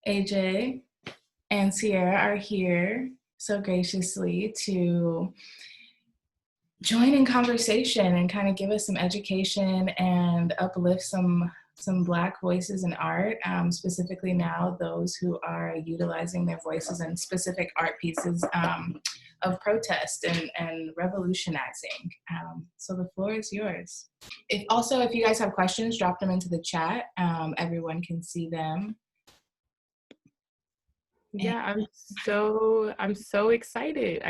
AJ and Ciarra are here so graciously to join in conversation and kind of give us some education and uplift some Black voices in art, specifically now those who are utilizing their voices in specific art pieces of protest and revolutionizing. So the floor is yours. If you guys have questions, drop them into the chat. Everyone can see them. Yeah, I'm so excited.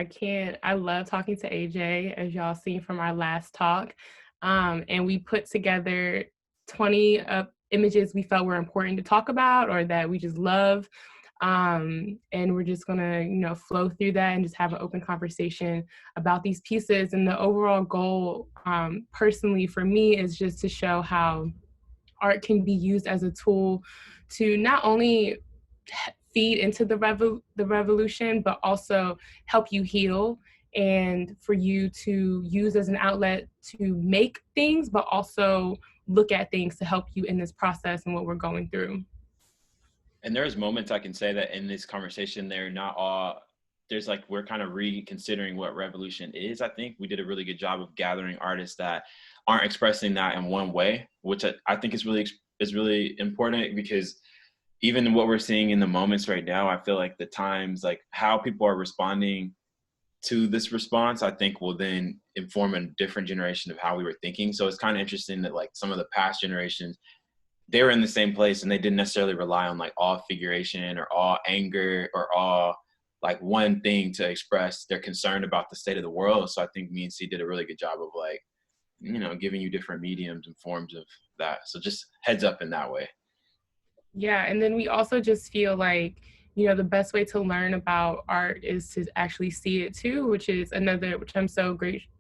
I love talking to AJ, as y'all seen from our last talk. And we put together 20 images we felt were important to talk about or that we just love. And we're just gonna, flow through that and just have an open conversation about these pieces. And the overall goal, personally for me, is just to show how art can be used as a tool to not only feed into the revolution, but also help you heal, and for you to use as an outlet to make things, but also look at things to help you in this process and what we're going through. And there's moments I can say that in this conversation, we're kind of reconsidering what revolution is. I think we did a really good job of gathering artists that aren't expressing that in one way, which I think is really important, because even what we're seeing in the moments right now, I feel like the times, like how people are responding to this response, I think will then inform a different generation of how we were thinking. So it's kind of interesting that like some of the past generations, they were in the same place and they didn't necessarily rely on like all figuration or all anger or all like one thing to express their concern about the state of the world. So I think me and C did a really good job of like, giving you different mediums and forms of that. So just heads up in that way. Yeah, and then we also just feel like, the best way to learn about art is to actually see it too, which I'm so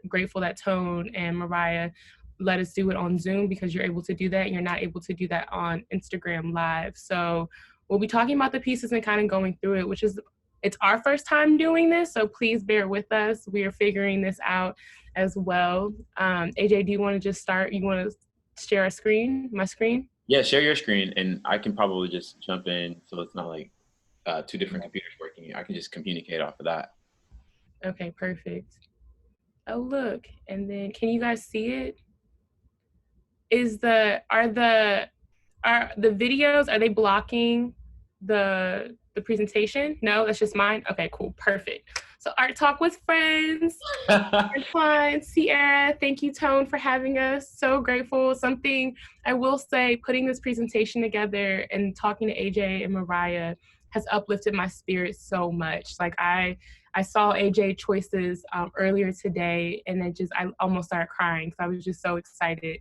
grateful that Tone and Mariah let us do it on Zoom, because you're able to do that. You're not able to do that on Instagram Live. So we'll be talking about the pieces and kind of going through it, it's our first time doing this, so please bear with us. We are figuring this out as well. AJ, do you want to just start? You want to share my screen? Yeah, share your screen, and I can probably just jump in, so it's not like two different computers working. I can just communicate off of that. Okay, perfect. Oh, look, and then can you guys see it? Are the videos, are they blocking the presentation? No, that's just mine. Okay, cool, perfect. So Art Talk with Friends, Antoine, Ciarra, thank you, Tone, for having us. So grateful. Something I will say, putting this presentation together and talking to AJ and Mariah has uplifted my spirit so much. Like I saw AJ choices earlier today, and I almost started crying because I was just so excited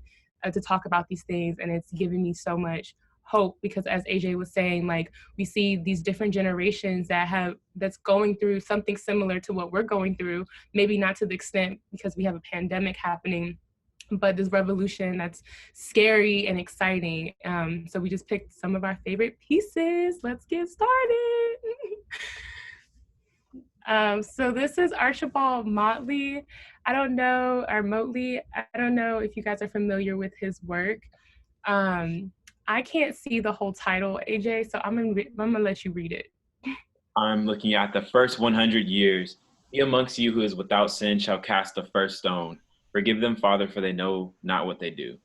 to talk about these things, and it's given me so much hope, because as AJ was saying, like we see these different generations that's going through something similar to what we're going through, maybe not to the extent because we have a pandemic happening, but this revolution that's scary and exciting. So we just picked some of our favorite pieces. Let's get started. So this is Archibald Motley. I don't know if you guys are familiar with his work. I can't see the whole title, AJ, so I'm gonna let you read it. I'm looking at the first 100 years. He amongst you who is without sin shall cast the first stone. Forgive them, Father, for they know not what they do.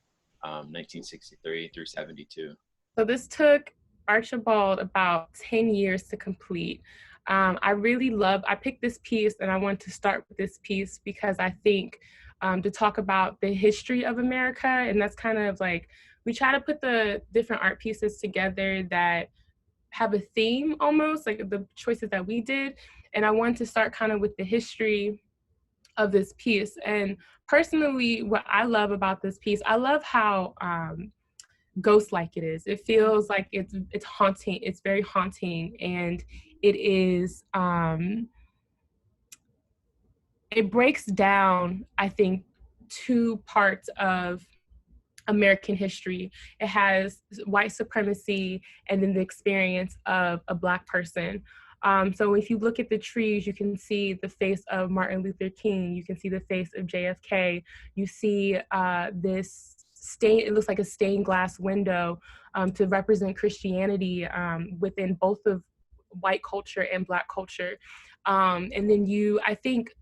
1963 through 72. So this took Archibald about 10 years to complete. I picked this piece, and I want to start with this piece because I think to talk about the history of America, and that's kind of like, we try to put the different art pieces together that have a theme almost, like the choices that we did. And I want to start kind of with the history of this piece. And personally, what I love about this piece, I love how ghost-like it is. It feels like it's haunting. It's very haunting, and it is it breaks down, I think, two parts of American history. It has white supremacy and then the experience of a Black person. So if you look at the trees, you can see the face of Martin Luther King. You can see the face of JFK. You see this it looks like a stained glass window to represent Christianity within both of white culture and Black culture. And then I think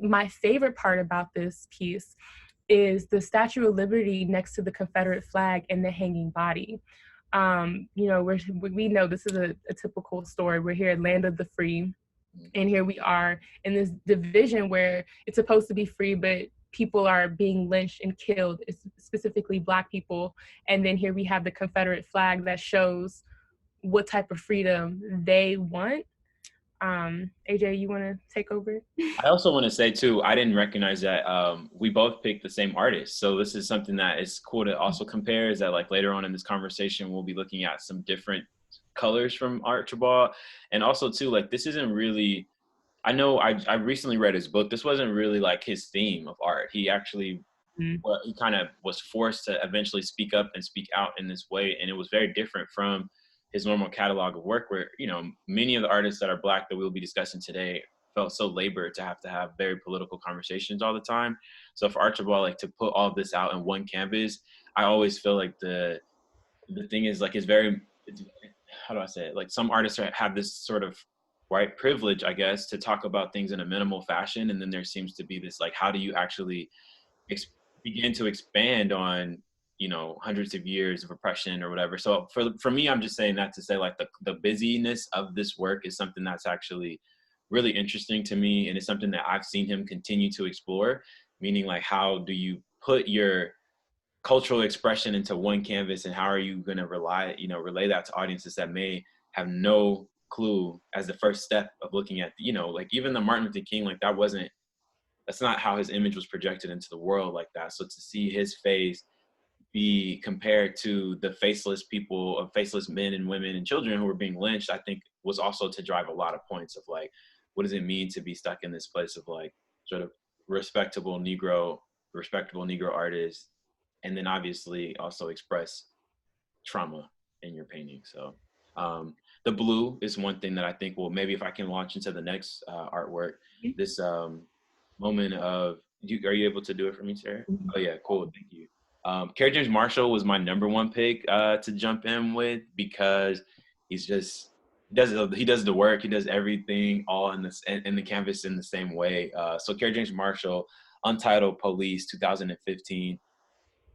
my favorite part about this piece is the Statue of Liberty next to the Confederate flag and the hanging body. You know, we know this is a typical story. We're here at Land of the Free, and here we are in this division where it's supposed to be free, but people are being lynched and killed, specifically Black people. And then here we have the Confederate flag that shows what type of freedom they want. AJ, you want to take over? I also want to say too, I didn't recognize that we both picked the same artist. So this is something that is cool to also compare, is that like later on in this conversation, we'll be looking at some different colors from Archibald. And also too, like this isn't really, I know I recently read his book. This wasn't really like his theme of art. He actually, well, he kind of was forced to eventually speak up and speak out in this way. And it was very different from his normal catalog of work where, you know, many of the artists that are Black that we'll be discussing today felt so labored to have very political conversations all the time. So for Archibald, like to put all of this out in one canvas, I always feel like the thing is like, how do I say it? Like some artists have this sort of white privilege, I guess, to talk about things in a minimal fashion. And then there seems to be this, like, how do you actually begin to expand on, you know, hundreds of years of oppression or whatever. So for me, I'm just saying that to say like the busyness of this work is something that's actually really interesting to me. And it's something that I've seen him continue to explore, meaning like, how do you put your cultural expression into one canvas, and how are you going to relay that to audiences that may have no clue as the first step of looking at, you know, like even the Martin Luther King, like that's not how his image was projected into the world like that. So to see his face be compared to the faceless men and women and children who were being lynched, I think was also to drive a lot of points of like, what does it mean to be stuck in this place of like sort of respectable Negro artists, and then obviously also express trauma in your painting. So the blue is one thing that I think, well, maybe if I can launch into the next artwork, this moment of, are you able to do it for me, Ciarra? Oh yeah, cool, thank you. Kerry James Marshall was my #1 pick to jump in with, because he does the work, he does everything all in the canvas in the same way. So Kerry James Marshall, Untitled Police, 2015.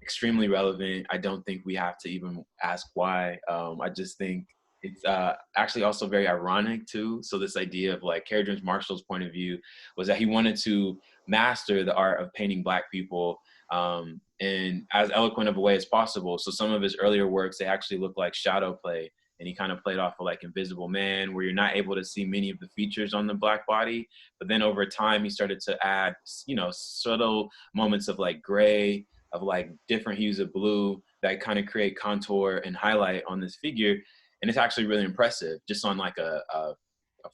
Extremely relevant. I don't think we have to even ask why. I just think it's actually also very ironic too. So this idea of like Kerry James Marshall's point of view was that he wanted to master the art of painting Black people in as eloquent of a way as possible. So some of his earlier works, they actually look like shadow play. And he kind of played off of like Invisible Man, where you're not able to see many of the features on the Black body. But then over time, he started to add, you know, subtle moments of like gray, of like different hues of blue that kind of create contour and highlight on this figure. And it's actually really impressive just on like a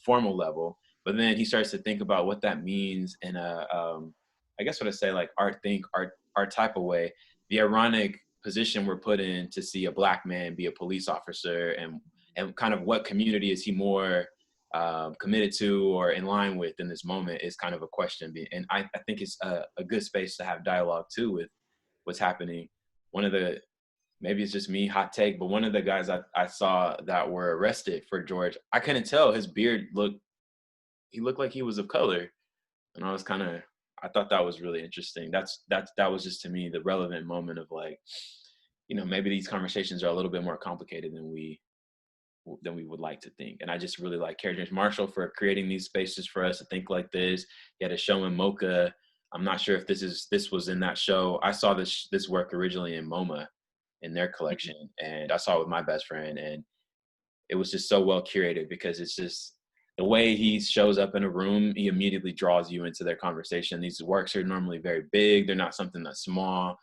formal level. But then he starts to think about what that means in I guess what I say, like art type of way. The ironic position we're put in to see a Black man be a police officer, and kind of what community is he more committed to or in line with in this moment is kind of a question. And I think it's a good space to have dialogue too with what's happening. Maybe it's just me, hot take, but one of the guys I saw that were arrested for George, I couldn't tell, his beard looked like he was of color. And I thought that was really interesting. That was just to me the relevant moment of like, you know, maybe these conversations are a little bit more complicated than we would like to think. And I just really like Kerry James Marshall for creating these spaces for us to think like this. He had a show in Mocha. I'm not sure if this was in that show. I saw this work originally in MoMA in their collection, and I saw it with my best friend, and it was just so well curated because it's just the way he shows up in a room, he immediately draws you into their conversation. These works are normally very big. They're not something that's small.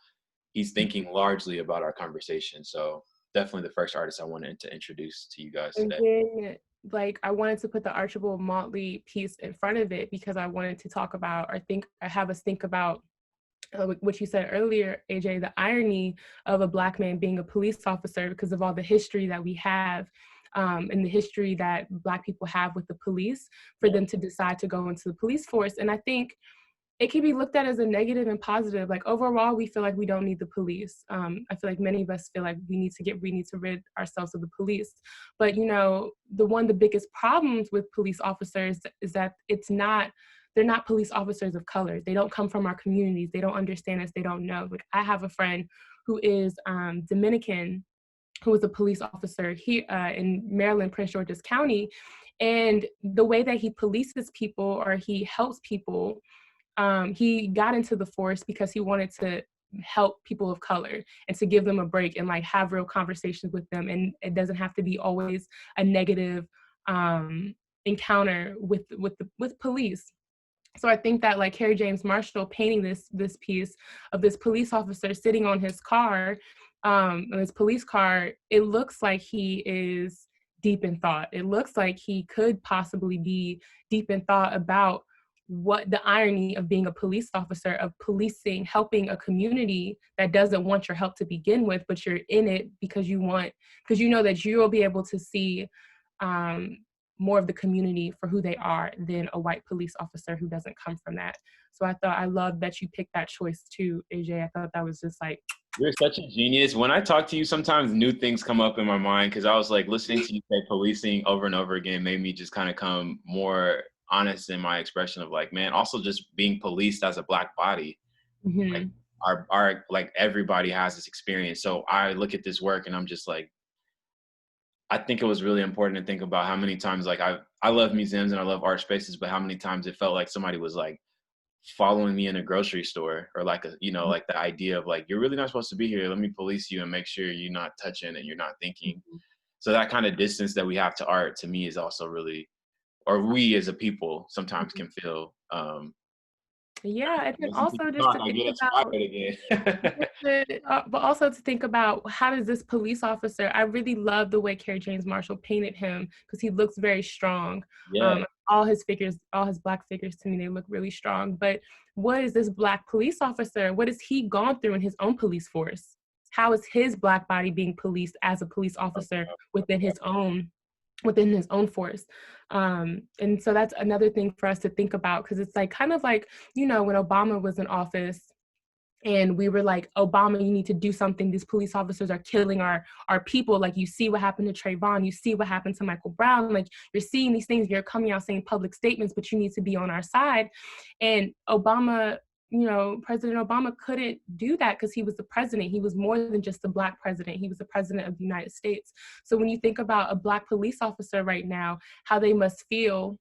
He's thinking largely about our conversation. So definitely the first artist I wanted to introduce to you guys today. And then, like, I wanted to put the Archibald Motley piece in front of it because I wanted to talk about, have us think about what you said earlier, AJ, the irony of a Black man being a police officer because of all the history that we have and the history that Black people have with the police for them to decide to go into the police force. And I think it can be looked at as a negative and positive. Like overall, we feel like we don't need the police. I feel like many of us feel like we need to rid ourselves of the police. But the biggest problems with police officers is that they're not police officers of color. They don't come from our communities. They don't understand us. They don't know. Like I have a friend who is Dominican, who was a police officer here in Maryland, Prince George's County. And the way that he polices people or he helps people, he got into the force because he wanted to help people of color and to give them a break and like have real conversations with them. And it doesn't have to be always a negative encounter with police. So I think that like Kerry James Marshall painting this piece of this police officer sitting on his car, on his police car, it looks like he is deep in thought. It looks like he could possibly be deep in thought about what the irony of being a police officer, of policing, helping a community that doesn't want your help to begin with, but you're in it because you know that you'll be able to see more of the community for who they are than a white police officer who doesn't come from that. So I love that you picked that choice too, AJ. I thought that was just like, you're such a genius. When I talk to you, sometimes new things come up in my mind because I was like listening to you say policing over and over again made me just kind of come more honest in my expression of like, man, also just being policed as a Black body. mm-hmm. Like our like everybody has this experience. So I look at this work and I'm just like, I think it was really important to think about how many times like I love museums and I love art spaces, but how many times it felt like somebody was like following me in a grocery store or like like the idea of like, you're really not supposed to be here. Let me police you and make sure you're not touching and you're not thinking. Mm-hmm. So that kind of distance that we have to art to me is also really, or we as a people sometimes can feel. Yeah, and then also just to think about, again. but also to think about how does this police officer, I really love the way Kerry James Marshall painted him because he looks very strong. Yeah. All his Black figures to me, they look really strong. But what is this Black police officer, what has he gone through in his own police force? How is his Black body being policed as a police officer within his own force? And so that's another thing for us to think about, because it's like kind of like, when Obama was in office and we were like, Obama, you need to do something. These police officers are killing our people. Like, you see what happened to Trayvon, you see what happened to Michael Brown. Like, you're seeing these things, you're coming out saying public statements, but you need to be on our side. And Obama, President Obama couldn't do that because he was the president. He was more than just a Black president. He was the president of the United States. So when you think about a Black police officer right now, how they must feel,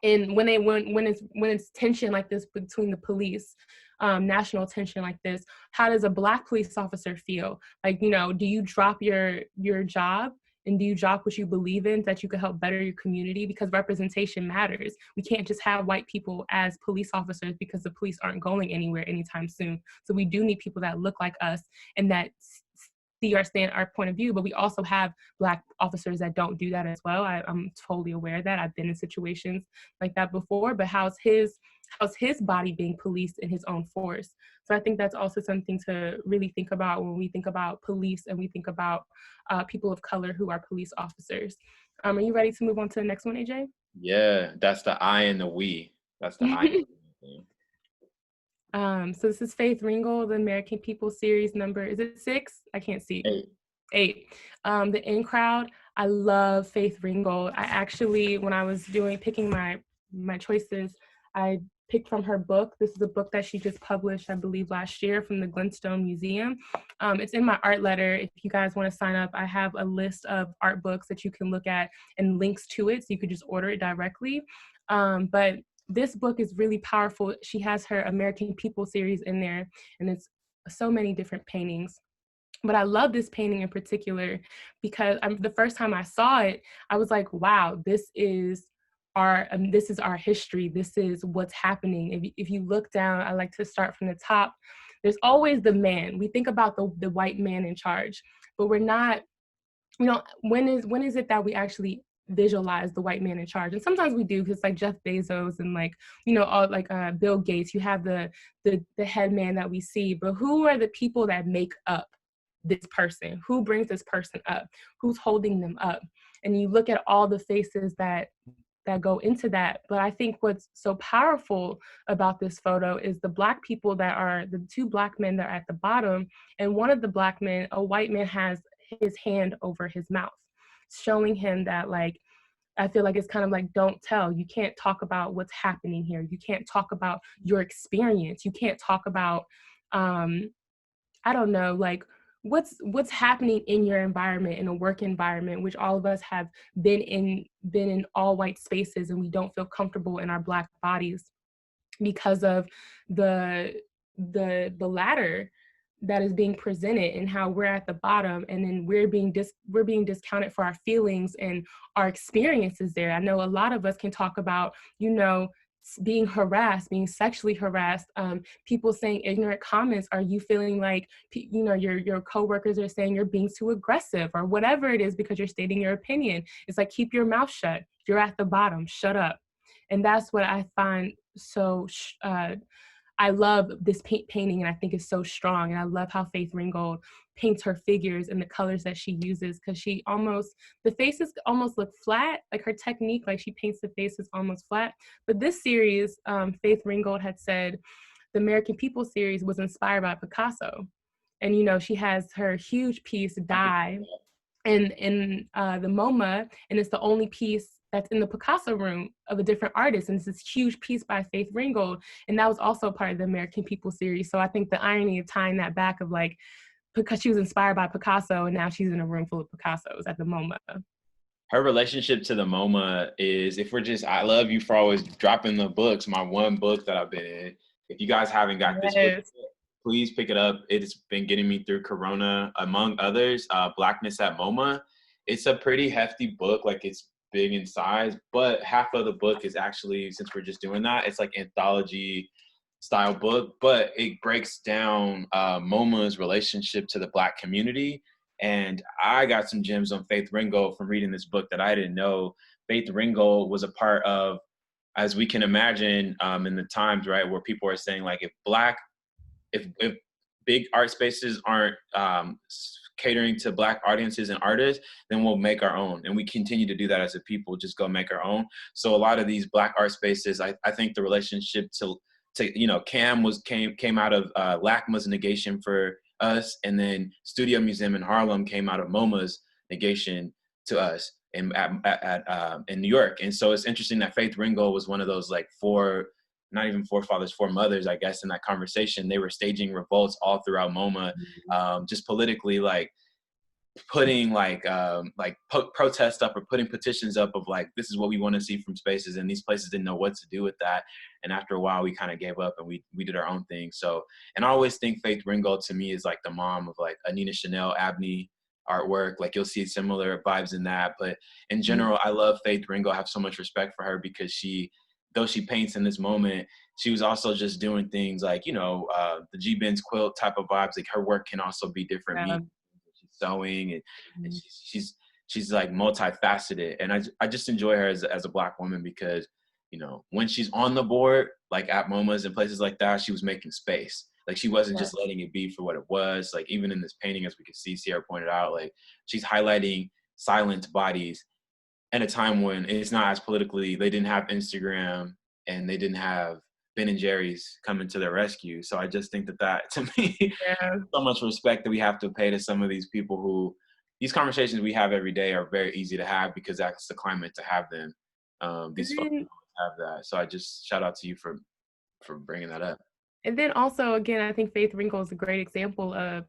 and when it's tension like this between the police, national tension like this, how does a Black police officer feel? Like, do you drop your job? And do you drop what you believe in that you could help better your community? Because representation matters. We can't just have white people as police officers because the police aren't going anywhere anytime soon. So we do need people that look like us and that see our point of view, but we also have Black officers that don't do that as well. I'm totally aware of that. I've been in situations like that before, but how's his body being policed in his own force? So I think that's also something to really think about when we think about police and we think about people of color who are police officers. Are you ready to move on to the next one, AJ? Yeah, that's the I and the we. That's the I. So this is Faith Ringgold, the American People series number, is it 6? I can't see. 8. The In Crowd. I love Faith Ringgold. I actually, when I was picking my choices, I picked from her book. This is a book that she just published, I believe, last year from the Glenstone Museum. It's in my art letter. If you guys want to sign up, I have a list of art books that you can look at and links to it, so you could just order it directly. But this book is really powerful. She has her American People series in there, and it's so many different paintings. But I love this painting in particular because the first time I saw it, I was like, wow, this is our history. This is what's happening. If you look down, I like to start from the top. There's always the man. We think about the white man in charge, but we're not, when is it that we actually visualize the white man in charge? And sometimes we do, because like Jeff Bezos and all Bill Gates, you have the head man that we see, but who are the people that make up this person? Who brings this person up? Who's holding them up? And you look at all the faces that that go into that. But I think what's so powerful about this photo is the Black people that are the two Black men that are at the bottom, and one of the Black men, a white man, has his hand over his mouth, showing him that, like, I feel like it's kind of like, don't tell. You can't talk about what's happening here. You can't talk about your experience. You can't talk about, I don't know, like what's happening in your environment, in a work environment, which all of us have been in all white spaces, and we don't feel comfortable in our Black bodies because of the ladder that is being presented, and how we're at the bottom, and then we're being discounted for our feelings and our experiences there. I know a lot of us can talk about, being harassed, being sexually harassed, people saying ignorant comments. Are you feeling like, your coworkers are saying you're being too aggressive or whatever it is because you're stating your opinion? It's like, keep your mouth shut. You're at the bottom, shut up. And that's what I find so, I love this painting, and I think it's so strong. And I love how Faith Ringgold paints her figures and the colors that she uses, because the faces almost look flat, like her technique, like she paints the faces almost flat. But this series, Faith Ringgold had said the American People series was inspired by Picasso. And, she has her huge piece, Die, in the MoMA, and it's the only piece that's in the Picasso room of a different artist. And it's this huge piece by Faith Ringgold. And that was also part of the American People series. So I think the irony of tying that back of, like, because she was inspired by Picasso and now she's in a room full of Picassos at the MoMA. Her relationship to the MoMA is, I love you for always dropping the books, my one book that I've been in. If you guys haven't got this book, please pick it up. It's been getting me through Corona, among others. Blackness at MoMA. It's a pretty hefty book. Like, it's big in size, but half of the book is actually, since we're just doing that, it's like anthology style book, but it breaks down MoMA's relationship to the Black community. And I got some gems on Faith Ringgold from reading this book that I didn't know. Faith Ringgold was a part of, as we can imagine, in the times, right, where people are saying, like, if big art spaces aren't catering to Black audiences and artists, then we'll make our own. And we continue to do that as a people, just go make our own. So a lot of these Black art spaces, I think the relationship to Cam came out of LACMA's negation for us, and then Studio Museum in Harlem came out of MoMA's negation to us in New York. And so it's interesting that Faith Ringgold was one of those, like, not even forefathers, foremothers, I guess, in that conversation. They were staging revolts all throughout MoMA, just politically, like, putting protests up or putting petitions up of, like, this is what we want to see from spaces, and these places didn't know what to do with that. And after a while, we kind of gave up and we did our own thing. So, and I always think Faith Ringgold to me is like the mom of, like, a Nina Chanel, Abney artwork. Like, you'll see similar vibes in that. But in general, I love Faith Ringgold. I have so much respect for her, because though she paints in this moment, she was also just doing things like, the G-Benz quilt type of vibes. Like, her work can also be different. Yeah. She's sewing, and she's like multifaceted. And I just enjoy her as a Black woman, because, when she's on the board, like at MoMAs and places like that, she was making space. Like, she wasn't just letting it be for what it was. Like, even in this painting, as we can see, Ciarra pointed out, like, she's highlighting silent bodies at a time when it's not as politically, they didn't have Instagram and they didn't have Ben and Jerry's coming to their rescue. So I just think that to me, so much respect that we have to pay to some of these people who, these conversations we have every day are very easy to have, because that's the climate to have them. These folks have that. So I just shout out to you for bringing that up. And then also, again, I think Faith Ringgold is a great example of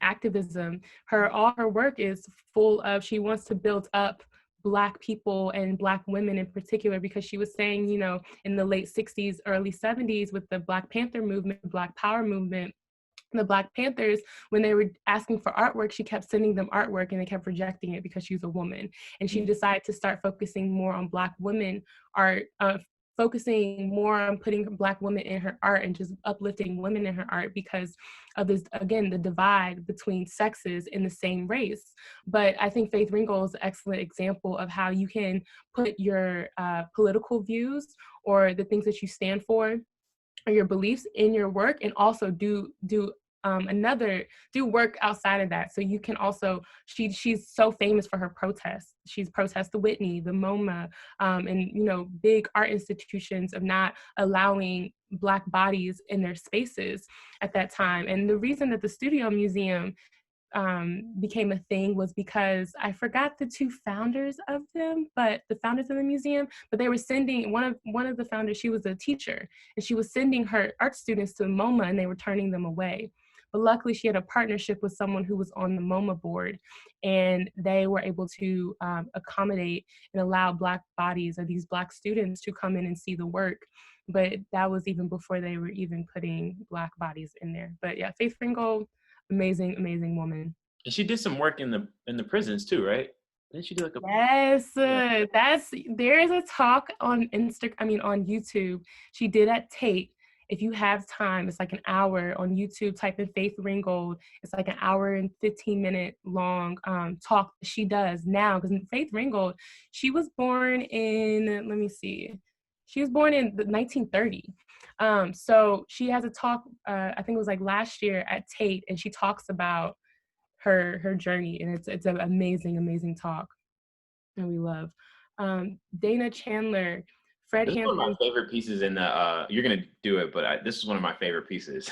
activism. All her work is full of, she wants to build up Black people and Black women in particular, because she was saying, in the late 60s, early 70s, with the Black Panther movement, Black Power movement, the Black Panthers, when they were asking for artwork, she kept sending them artwork and they kept rejecting it because she was a woman. And she decided to start focusing more on Black women art, focusing more on putting Black women in her art and just uplifting women in her art, because of this, again, the divide between sexes in the same race. But I think Faith Ringgold is an excellent example of how you can put your political views or the things that you stand for or your beliefs in your work, and also do do work outside of that. So you can also, she's so famous for her protests. She's protest the Whitney, the MoMA, and, you know, big art institutions of not allowing Black bodies in their spaces at that time. And the reason that the Studio Museum became a thing was because I forgot the two founders of them, but the founders of the museum, but they were sending one of the founders, she was a teacher, and she was sending her art students to MoMA and they were turning them away. But luckily she had a partnership with someone who was on the MoMA board, and they were able to accommodate and allow Black bodies or these Black students to come in and see the work. But that was even before they were even putting Black bodies in there. But yeah, Faith Ringgold, amazing, amazing woman. And she did some work in the prisons too, right? Didn't she do like a Yes, there is a talk on on YouTube. She did at Tate. If you have time, it's like an hour on YouTube. Type in Faith Ringgold. It's like an hour and 15-minute long talk she does now. Because Faith Ringgold, she was born in, let me see, she was born in 1930. So she has a talk, I think it was like last year at Tate, and she talks about her journey, and it's an amazing, amazing talk, and we love. Dana Chandler, Fred This is one of Hampton. my favorite pieces in the. You're gonna do it, but this is one of my favorite pieces.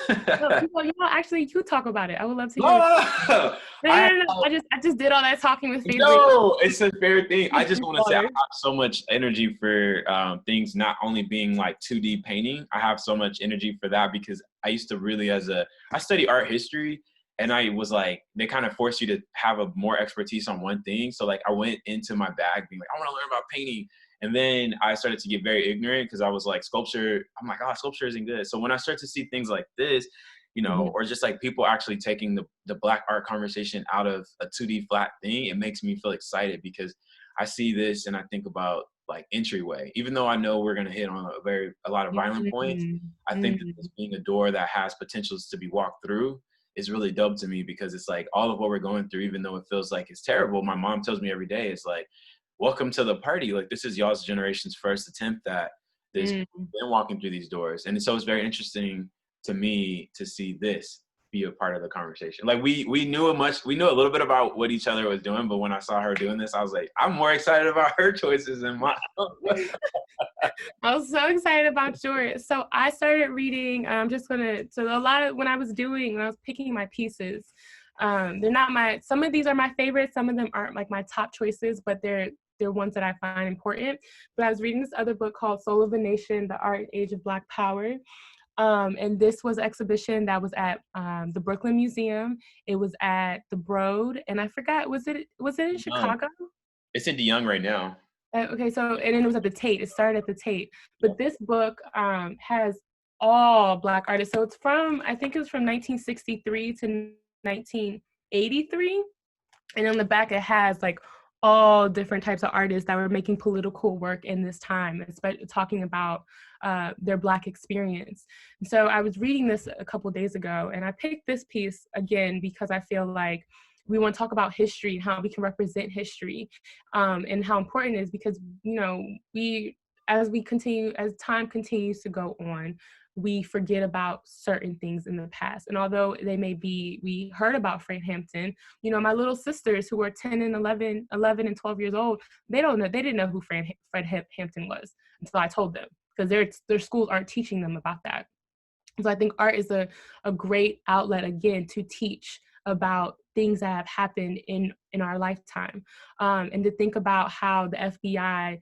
Actually, you talk about it. I would love to hear. No, No. I just did all that talking with Faith. No, it's a fair thing. I just want to say I have so much energy for things not only being like 2D painting. I have so much energy for that because I used to really I study art history, and I was like, they kind of force you to have a more expertise on one thing. So like I went into my bag being like, I want to learn about painting. And then I started to get very ignorant because I was like, sculpture, I'm like, oh, sculpture isn't good. So when I start to see things like this, you know, or just like people actually taking the Black art conversation out of a 2D flat thing, it makes me feel excited because I see this and I think about like entryway. Even though I know we're gonna hit on a lot of violent points, I think that this being a door that has potentials to be walked through is really dope to me because it's like all of what we're going through, even though it feels like it's terrible. My mom tells me every day, it's like, welcome to the party. Like this is y'all's generation's first attempt at this, been walking through these doors. And so it's very interesting to me to see this be a part of the conversation. Like we knew a little bit about what each other was doing, but when I saw her doing this, I was like, I'm more excited about her choices than mine. I was so excited about yours. So I started reading, when I was picking my pieces, some of these are my favorites, some of them aren't like my top choices, but they're ones that I find important. But I was reading this other book called Soul of a Nation, The Art and Age of Black Power. And this was an exhibition that was at the Brooklyn Museum. It was at the Broad, and I forgot, was it in Chicago? It's in DeYoung right now. Okay, so, and then it was at the Tate. It started at the Tate. But this book has all Black artists. So I think it was from 1963 to 1983. And on the back, it has like all different types of artists that were making political work in this time, especially talking about their Black experience. So I was reading this a couple days ago, and I picked this piece again because I feel like we want to talk about history and how we can represent history, and how important it is because, you know, as time continues to go on, we forget about certain things in the past. And although we heard about Fred Hampton, you know, my little sisters who are 10 and 11 and 12 years old, they didn't know who Fred Hampton was until I told them, because their schools aren't teaching them about that. So I think art is a great outlet, again, to teach about things that have happened in our lifetime, and to think about how the FBI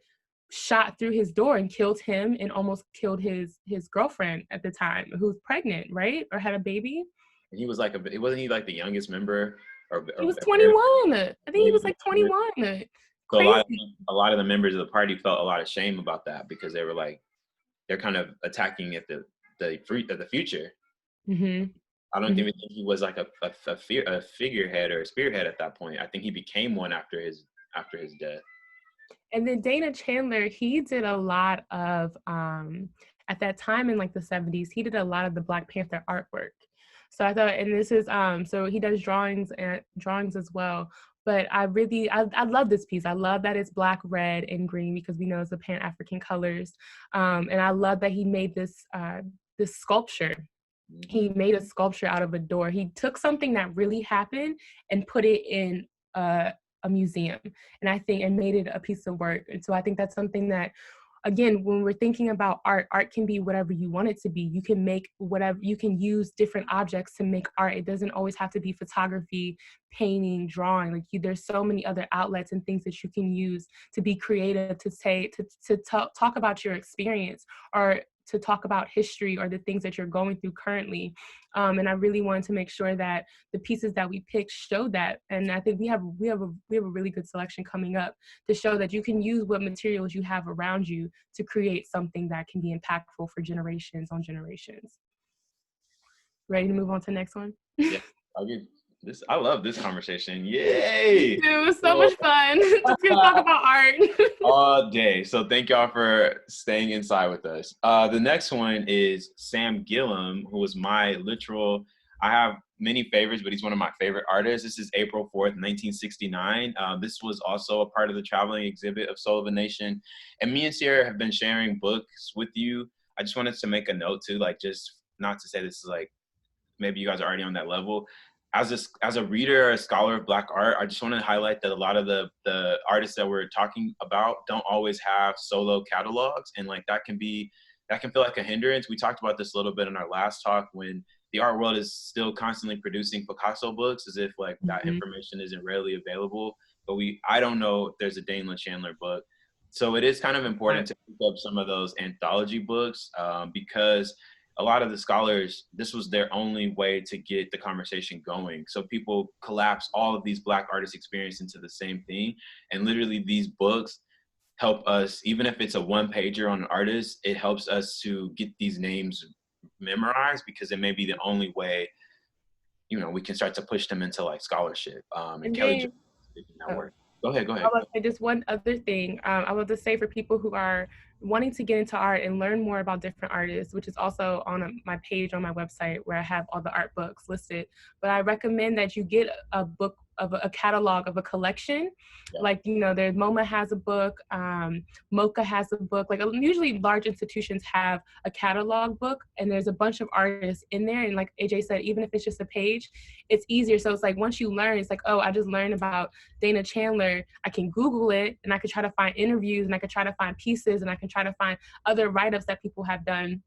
shot through his door and killed him and almost killed his girlfriend at the time, who's pregnant, right? Or had a baby. And he was like, wasn't he like the youngest member? He was 21. I think he was like 21. So a lot of the members of the party felt a lot of shame about that because they were like, they're kind of attacking at the future. Mm-hmm. I don't even think he was like a figurehead or a spearhead at that point. I think he became one after his death. And then Dana Chandler, he did a lot of, at that time in like the 70s, he did a lot of the Black Panther artwork. So I thought, and this is, so he does drawings as well. But I love this piece. I love that it's Black, red, and green because we know it's the Pan-African colors. And I love that he made this sculpture He made a sculpture out of a door. He took something that really happened and put it in a museum, and I think and made it a piece of work. And so I think that's something that, again, when we're thinking about art, art can be whatever you want it to be. You can make whatever, you can use different objects to make art. It doesn't always have to be photography, painting, drawing. Like there's so many other outlets and things that you can use to be creative, to say, to talk about your experience, or to talk about history or the things that you're going through currently. And I really wanted to make sure that the pieces that we picked showed that. And I think we have a really good selection coming up to show that you can use what materials you have around you to create something that can be impactful for generations on generations. Ready to move on to the next one? Yeah, I love this conversation. Yay! It was so much fun to talk about art. All day. So thank y'all for staying inside with us. The next one is Sam Gillum, who was I have many favorites, but he's one of my favorite artists. This is April 4th, 1969. This was also a part of the traveling exhibit of Soul of a Nation. And me and Ciarra have been sharing books with you. I just wanted to make a note too, like, just not to say this is like, maybe you guys are already on that level. As a reader or a scholar of Black art, I just want to highlight that a lot of the artists that we're talking about don't always have solo catalogs, and like that can feel like a hindrance. We talked about this a little bit in our last talk, when the art world is still constantly producing Picasso books, as if like that information isn't readily available. But I don't know if there's a Dane Chandler book. So it is kind of important to pick up some of those anthology books, because a lot of the scholars, this was their only way to get the conversation going. So people collapse all of these Black artists' experience into the same thing. And literally these books help us, even if it's a one-pager on an artist, it helps us to get these names memorized, because it may be the only way, we can start to push them into like scholarship. And Kelly just making that work. Go ahead. I would say just one other thing. I would just say for people who are wanting to get into art and learn more about different artists, which is also on my page on my website where I have all the art books listed. But I recommend that you get a book of a catalog of a collection. Yeah. Like, there's MoMA has a book, MoCA has a book. Like usually large institutions have a catalog book, and there's a bunch of artists in there. And like AJ said, even if it's just a page, it's easier. So it's like once you learn, it's like, oh, I just learned about Dana Chandler. I can Google it, and I could try to find interviews, and I could try to find pieces, and I can try to find other write-ups that people have done.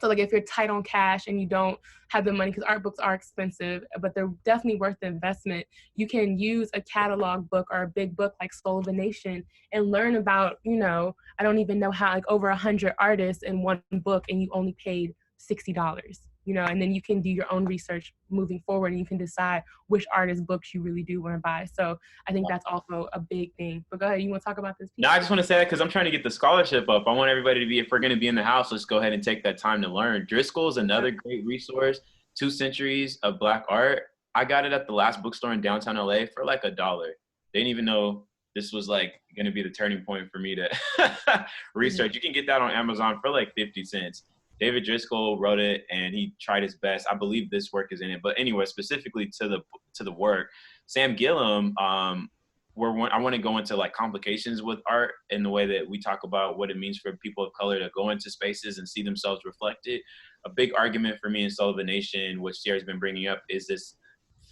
So like if you're tight on cash and you don't have the money, because art books are expensive, but they're definitely worth the investment, you can use a catalog book or a big book like Soul of a Nation and learn about, I don't even know how, like over 100 artists in one book, and you only paid $60, and then you can do your own research moving forward, and you can decide which artist books you really do want to buy. So I think that's also a big thing. But go ahead, you want to talk about this piece? No, I just want to say that because I'm trying to get the scholarship up. I want everybody to be, if we're going to be in the house, let's go ahead and take that time to learn. Driscoll is another great resource, 2 centuries of Black art. I got it at the last bookstore in downtown LA for like $1. They didn't even know this was like going to be the turning point for me to research. You can get that on Amazon for like 50 cents. David Driscoll wrote it, and he tried his best. I believe this work is in it. But anyway, specifically to the work, Sam Gillum, I want to go into like complications with art in the way that we talk about what it means for people of color to go into spaces and see themselves reflected. A big argument for me in Soul of a Nation, which Ciarra's been bringing up, is this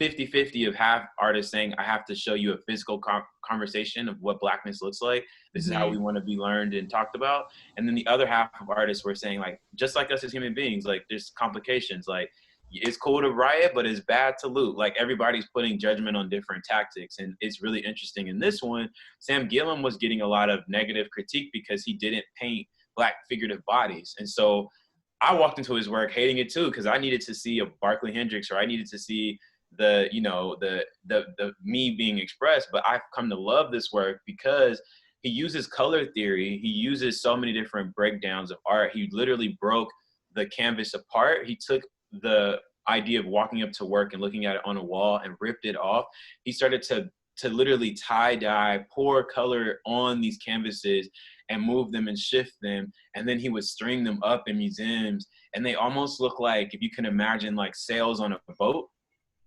50-50 of half artists saying, I have to show you a physical conversation of what Blackness looks like. This is how we want to be learned and talked about. And then the other half of artists were saying, like, just like us as human beings, like there's complications. Like it's cool to riot, but it's bad to loot. Like everybody's putting judgment on different tactics. And it's really interesting. In this one, Sam Gillum was getting a lot of negative critique because he didn't paint Black figurative bodies. And so I walked into his work hating it too, because I needed to see a Barclay Hendricks, or I needed to see the me being expressed. But I've come to love this work because he uses color theory. He uses so many different breakdowns of art. He literally broke the canvas apart. He took the idea of walking up to work and looking at it on a wall and ripped it off. He started to literally tie-dye, pour color on these canvases and move them and shift them. And then he would string them up in museums. And they almost look like, if you can imagine, like sails on a boat.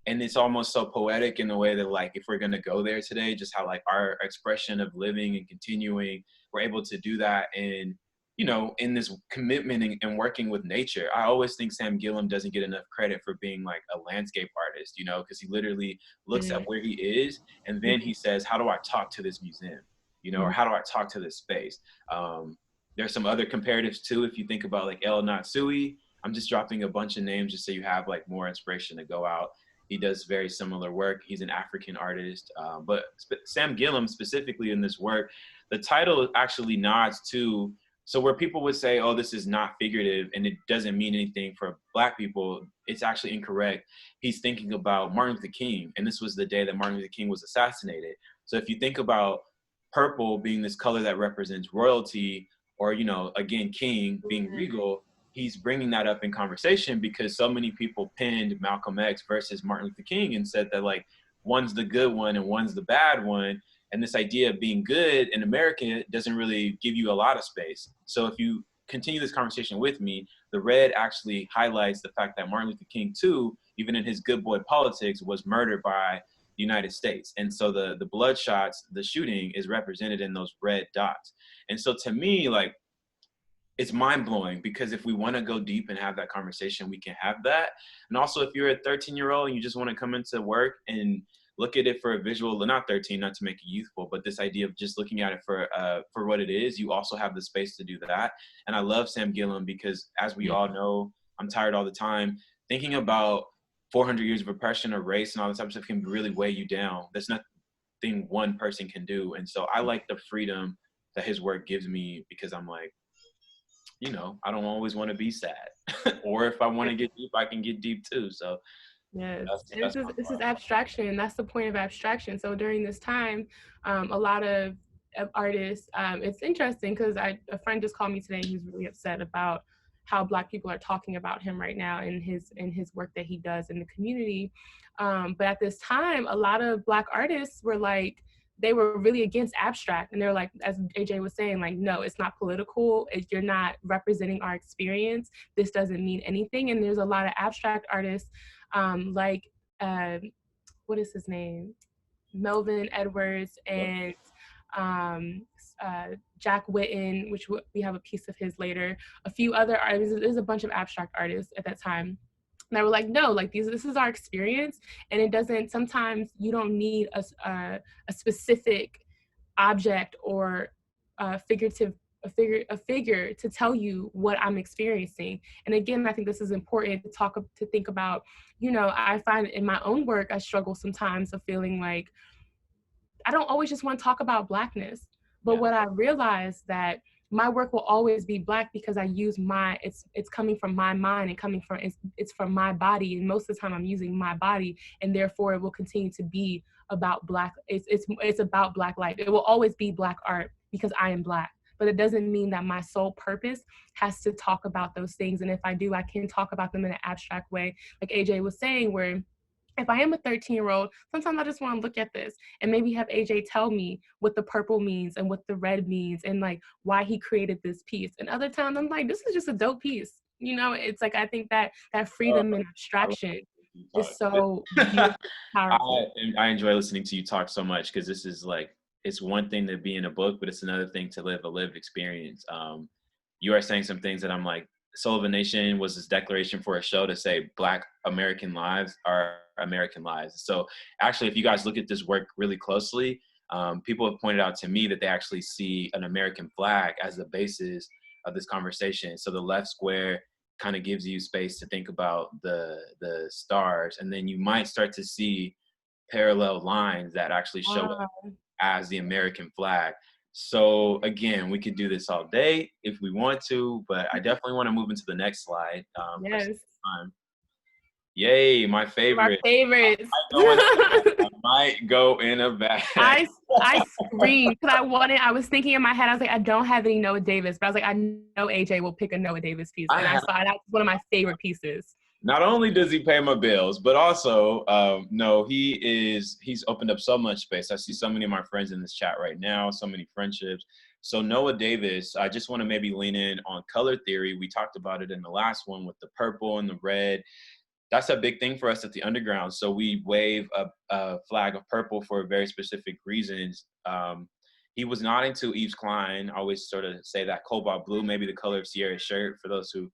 And it's almost so poetic in the way that, like, if we're going to go there today, just how like our expression of living and continuing, we're able to do that in you know, in this commitment and working with nature. I always think Sam Gillum doesn't get enough credit for being like a landscape artist, you know, because he literally looks at Mm-hmm. where he is and then he says, how do I talk to this museum? You know, or how do I talk to this space? There's some other comparatives too. If you think about like El Natsui, I'm just dropping a bunch of names just so you have like more inspiration to go out. He does very similar work. He's an African artist, but Sam Gillum specifically in this work, the title actually nods to, so where people would say, oh, this is not figurative and it doesn't mean anything for Black people, it's actually incorrect. He's thinking about Martin Luther King, and this was the day that Martin Luther King was assassinated. So if you think about purple being this color that represents royalty, or, you know, again, king being regal, he's bringing that up in conversation because so many people pinned Malcolm X versus Martin Luther King and said that like one's the good one and one's the bad one. And this idea of being good in America doesn't really give you a lot of space. So if you continue this conversation with me, the red actually highlights the fact that Martin Luther King too, even in his good boy politics, was murdered by the United States. And so the blood shots, the shooting is represented in those red dots. And so to me, like, it's mind blowing because if we want to go deep and have that conversation, we can have that. And also, if you're a 13-year-old and you just want to come into work and look at it for a visual, not 13, not to make it youthful, but this idea of just looking at it for what it is, you also have the space to do that. And I love Sam Gillum because, as we all know, I'm tired all the time. Thinking about 400 years of oppression or race and all this type of stuff can really weigh you down. There's nothing one person can do. And so I like the freedom that his work gives me because I'm like, you know, I don't always want to be sad. Or if I want to get deep, I can get deep too. So yes, that's this is abstraction. That's the point of abstraction. So during this time, a lot of artists, it's interesting because a friend just called me today. He's really upset about how Black people are talking about him right now in his work that he does in the community. But at this time, a lot of Black artists were like, they were really against abstract, and they're like, as AJ was saying, like, no, it's not political. You're not representing our experience. This doesn't mean anything. And there's a lot of abstract artists, like what is his name, Melvin Edwards, and Jack Whitten, which we have a piece of his later. A few other artists. There's a bunch of abstract artists at that time. And they were like, no, like this is our experience, and it doesn't. Sometimes you don't need a specific object or a figure to tell you what I'm experiencing. And again, I think this is important to think about. You know, I find in my own work, I struggle sometimes of feeling like I don't always just want to talk about Blackness. But what I realized that my work will always be Black because I use it's coming from my mind and coming from, it's from my body. And most of the time I'm using my body, and therefore it will continue to be about Black. It's about Black life. It will always be Black art because I am Black. But it doesn't mean that my sole purpose has to talk about those things. And if I do, I can talk about them in an abstract way. Like AJ was saying, where if I am a 13-year-old, sometimes I just want to look at this and maybe have AJ tell me what the purple means and what the red means and like why he created this piece. And other times I'm like, this is just a dope piece. You know, it's like, I think that freedom and abstraction is so beautiful, powerful. I enjoy listening to you talk so much because this is like, it's one thing to be in a book, but it's another thing to live a lived experience. You are saying some things that I'm like, Soul of a Nation was this declaration for a show to say Black American lives are American lives. So actually, if you guys look at this work really closely, people have pointed out to me that they actually see an American flag as the basis of this conversation. So the left square kind of gives you space to think about the stars, and then you might start to see parallel lines that actually show up as the American flag. So again, we could do this all day if we want to, but I definitely want to move into the next slide. Yes. Yay, my favorite. Our favorites. I might go in a bag. I screamed because I was thinking in my head, I was like, I don't have any Noah Davis, but I was like, I know AJ will pick a Noah Davis piece. And I saw that's one of my favorite pieces. Not only does he pay my bills, but also, no, he's opened up so much space. I see so many of my friends in this chat right now, so many friendships. So Noah Davis, I just want to maybe lean in on color theory. We talked about it in the last one with the purple and the red. That's a big thing for us at the Underground. So we wave a flag of purple for very specific reasons. he was not into Yves Klein. I always sort of say that cobalt blue, maybe the color of Ciarra's shirt, for those who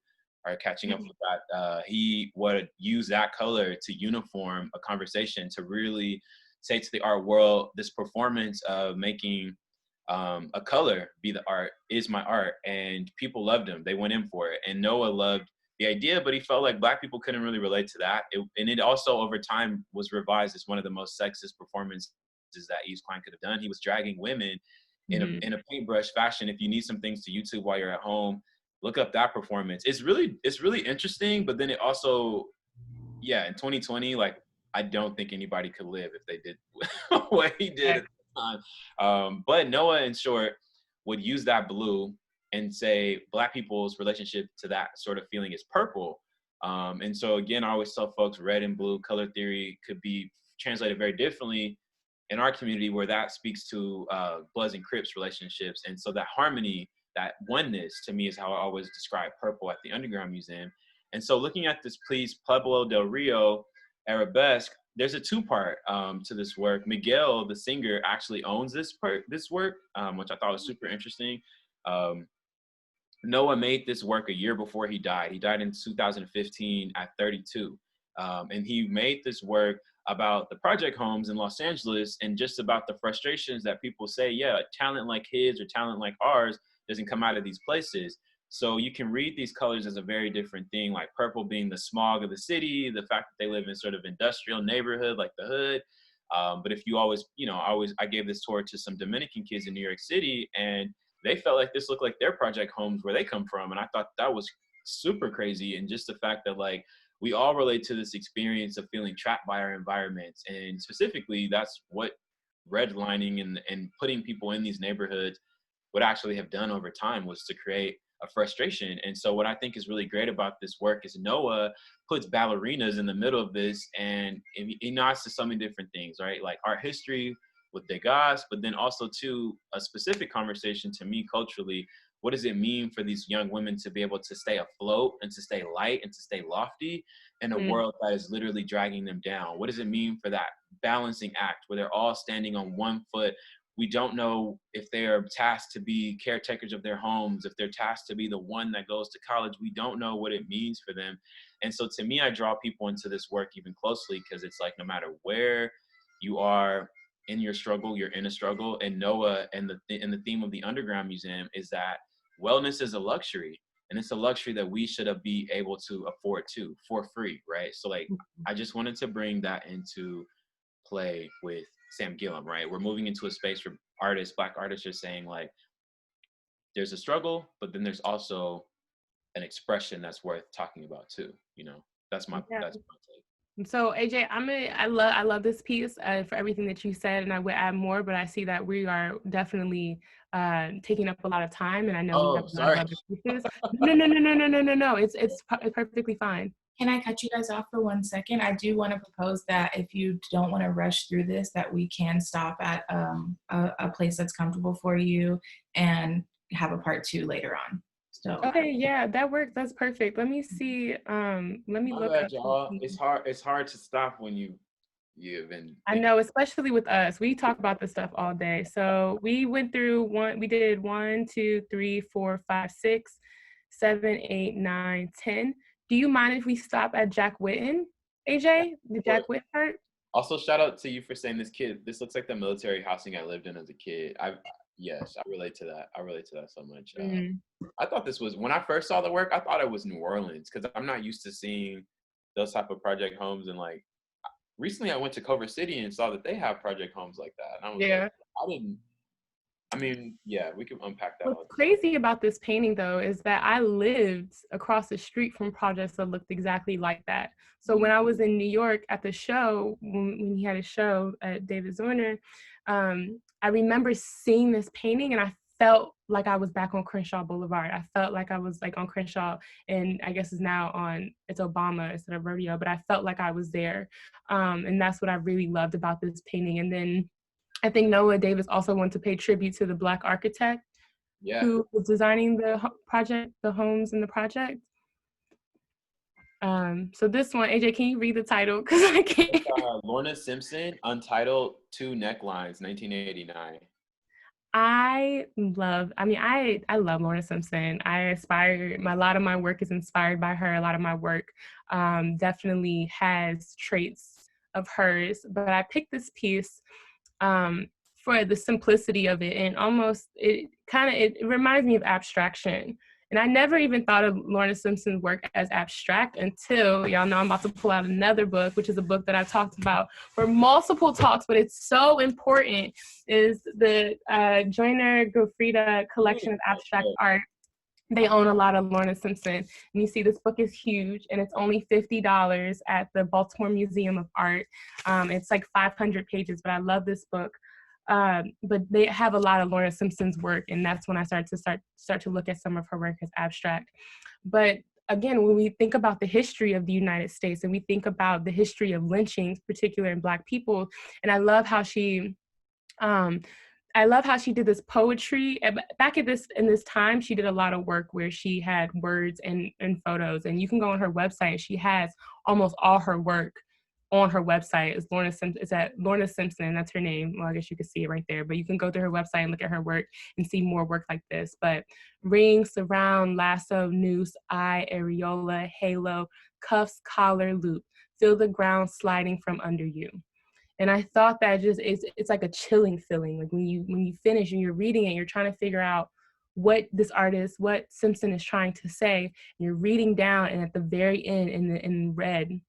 are catching up with that. He would use that color to uniform a conversation, to really say to the art world, this performance of making a color be the art is my art. And people loved him. They went in for it. And Noah loved the idea, but he felt like Black people couldn't really relate to that. And it also over time was revised as one of the most sexist performances that Yves Klein could have done. He was dragging women in a paintbrush fashion. If you need some things to YouTube while you're at home, look up that performance. It's really interesting, but then it also, yeah, in 2020, like, I don't think anybody could live if they did what he did at the time. But Noah, in short, would use that blue and say Black people's relationship to that sort of feeling is purple. And so again, I always tell folks red and blue color theory could be translated very differently in our community, where that speaks to Bloods and Crips relationships. And so that harmony, that oneness, to me, is how I always describe purple at the Underground Museum. And so looking at this piece, Pueblo del Rio Arabesque, there's a two-part to this work. Miguel, the singer, actually owns this work, which I thought was super interesting. Noah made this work a year before he died. He died in 2015 at 32. And he made this work about the project homes in Los Angeles, and just about the frustrations that people say, yeah, talent like his or talent like ours doesn't come out of these places. So you can read these colors as a very different thing, like purple being the smog of the city, the fact that they live in sort of industrial neighborhood like the hood. But if you always, I gave this tour to some Dominican kids in New York City, and they felt like this looked like their project homes where they come from. And I thought that was super crazy. And just the fact that, like, we all relate to this experience of feeling trapped by our environments. And specifically, that's what redlining and putting people in these neighborhoods would actually have done over time, was to create a frustration. And so what I think is really great about this work is Noah puts ballerinas in the middle of this, and he nods to so many different things, right? Like art history with Degas, but then also to a specific conversation to me culturally. What does it mean for these young women to be able to stay afloat and to stay light and to stay lofty in a world that is literally dragging them down? What does it mean for that balancing act where they're all standing on one foot? We don't know if they are tasked to be caretakers of their homes, if they're tasked to be the one that goes to college. We don't know what it means for them. And so to me, I draw people into this work even closely, because it's like, no matter where you are in your struggle, you're in a struggle. And Noah and the theme of the Underground Museum is that wellness is a luxury, and it's a luxury that we should be able to afford to for free, right? So like, I just wanted to bring that into play with Sam Gillum, right? We're moving into a space where artists, Black artists, are saying like, there's a struggle, but then there's also an expression that's worth talking about too. That's my take. So AJ, I love this piece for everything that you said, and I would add more, but I see that we are definitely taking up a lot of time, and I know we have a lot of other pieces. No. It's perfectly fine. Can I cut you guys off for 1 second? I do want to propose that if you don't want to rush through this, that we can stop at a place that's comfortable for you and have a part 2 later on. So okay, yeah, that works. That's perfect. Let me see. Let me look up. Y'all. It's hard to stop when you've been. I know, especially with us. We talk about this stuff all day. So we went through we did 1, 2, 3, 4, 5, 6, 7, 8, 9, 10. Do you mind if we stop at Jack Whitten, AJ? The Jack Whitten part? Also, shout out to you for saying this looks like the military housing I lived in as a kid. Yes, I relate to that. I relate to that so much. I thought this was, when I first saw the work, I thought it was New Orleans, because I'm not used to seeing those type of project homes. And like, recently I went to Culver City and saw that they have project homes like that. And I was like, we can unpack that. What's crazy about this painting though is that I lived across the street from projects that looked exactly like that. So when I was in New York at the show, when he had a show at David Zorner, I remember seeing this painting and I felt like I was back on Crenshaw Boulevard. I felt like I was like on Crenshaw, and I guess it's Obama instead of Rodeo, but I felt like I was there. And that's what I really loved about this painting. And then I think Noah Davis also wanted to pay tribute to the Black architect who was designing the homes in the project. So this one, AJ, can you read the title? Because I can't. Lorna Simpson, Untitled 2 Necklines, 1989. I love Lorna Simpson. A lot of my work is inspired by her. A lot of my work definitely has traits of hers, but I picked this piece um, for the simplicity of it, and it reminds me of abstraction. And I never even thought of Lorna Simpson's work as abstract until, y'all know I'm about to pull out another book, which is a book that I've talked about for multiple talks, but it's so important, is the Joyner Gilfrida collection of abstract art. They own a lot of Lorna Simpson. And you see this book is huge, and it's only $50 at the Baltimore Museum of Art. It's like 500 pages, but I love this book. But they have a lot of Lorna Simpson's work, and that's when I start to look at some of her work as abstract. But again, when we think about the history of the United States and we think about the history of lynchings, particularly in Black people, and I love how she did this poetry. Back in this time, she did a lot of work where she had words and photos, and you can go on her website and she has almost all her work on her website. It's at Lorna Simpson, that's her name. Well, I guess you can see it right there, but you can go to her website and look at her work and see more work like this. But ring, surround, lasso, noose, eye, areola, halo, cuffs, collar, loop, feel the ground sliding from under you. And I thought that it's like a chilling feeling. Like when you finish and you're reading it, you're trying to figure out what Simpson is trying to say. And you're reading down, and at the very end, in red,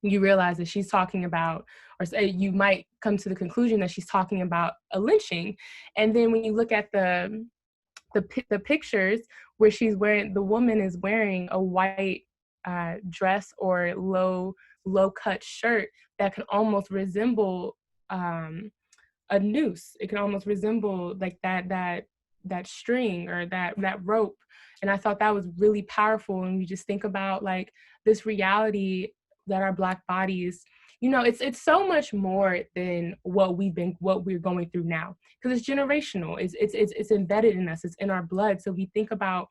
you realize that she's talking about, or say you might come to the conclusion that she's talking about a lynching. And then when you look at the pictures where the woman is wearing a white dress or low cut shirt that can almost resemble a noose. It can almost resemble like that string or that rope. And I thought that was really powerful. And we just think about like this reality that our Black bodies, it's so much more than what we're going through now, because it's generational. It's embedded in us. It's in our blood. So we think about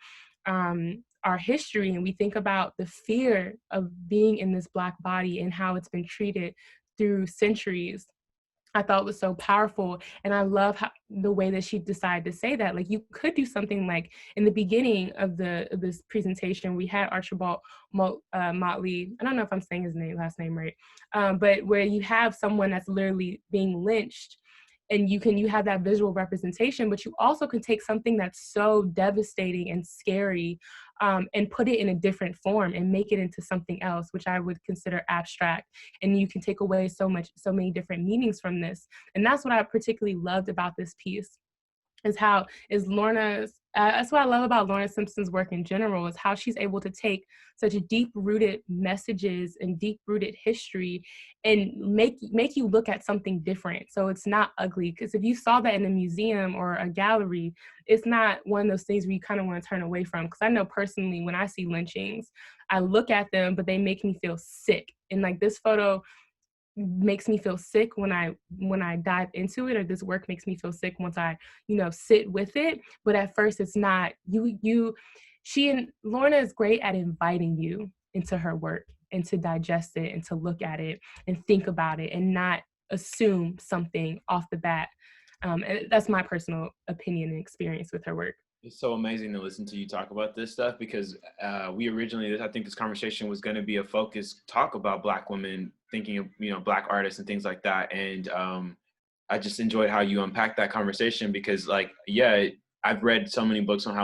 our history, and we think about the fear of being in this Black body and how it's been treated through centuries. I thought was so powerful. And I love the way that she decided to say that. Like, you could do something like in the beginning of this presentation, we had Archibald Motley. I don't know if I'm saying his last name right, but where you have someone that's literally being lynched, and you have that visual representation, but you also can take something that's so devastating and scary and put it in a different form and make it into something else, which I would consider abstract. And you can take away so many different meanings from this. And that's what I particularly loved about this piece, that's what I love about Lorna Simpson's work in general, is how she's able to take such deep-rooted messages and deep-rooted history and make you look at something different. So it's not ugly, because if you saw that in a museum or a gallery, it's not one of those things where you kind of want to turn away from. Because I know personally, when I see lynchings, I look at them, but they make me feel sick. And like this photo makes me feel sick when I dive into it, or this work makes me feel sick once I sit with it. But at first it's not. Lorna is great at inviting you into her work and to digest it and to look at it and think about it and not assume something off the bat. And that's my personal opinion and experience with her work. It's so amazing to listen to you talk about this stuff, because we originally, I think this conversation was going to be a focus talk about Black women thinking of, Black artists and things like that. And I just enjoyed how you unpacked that conversation, because I've read so many books on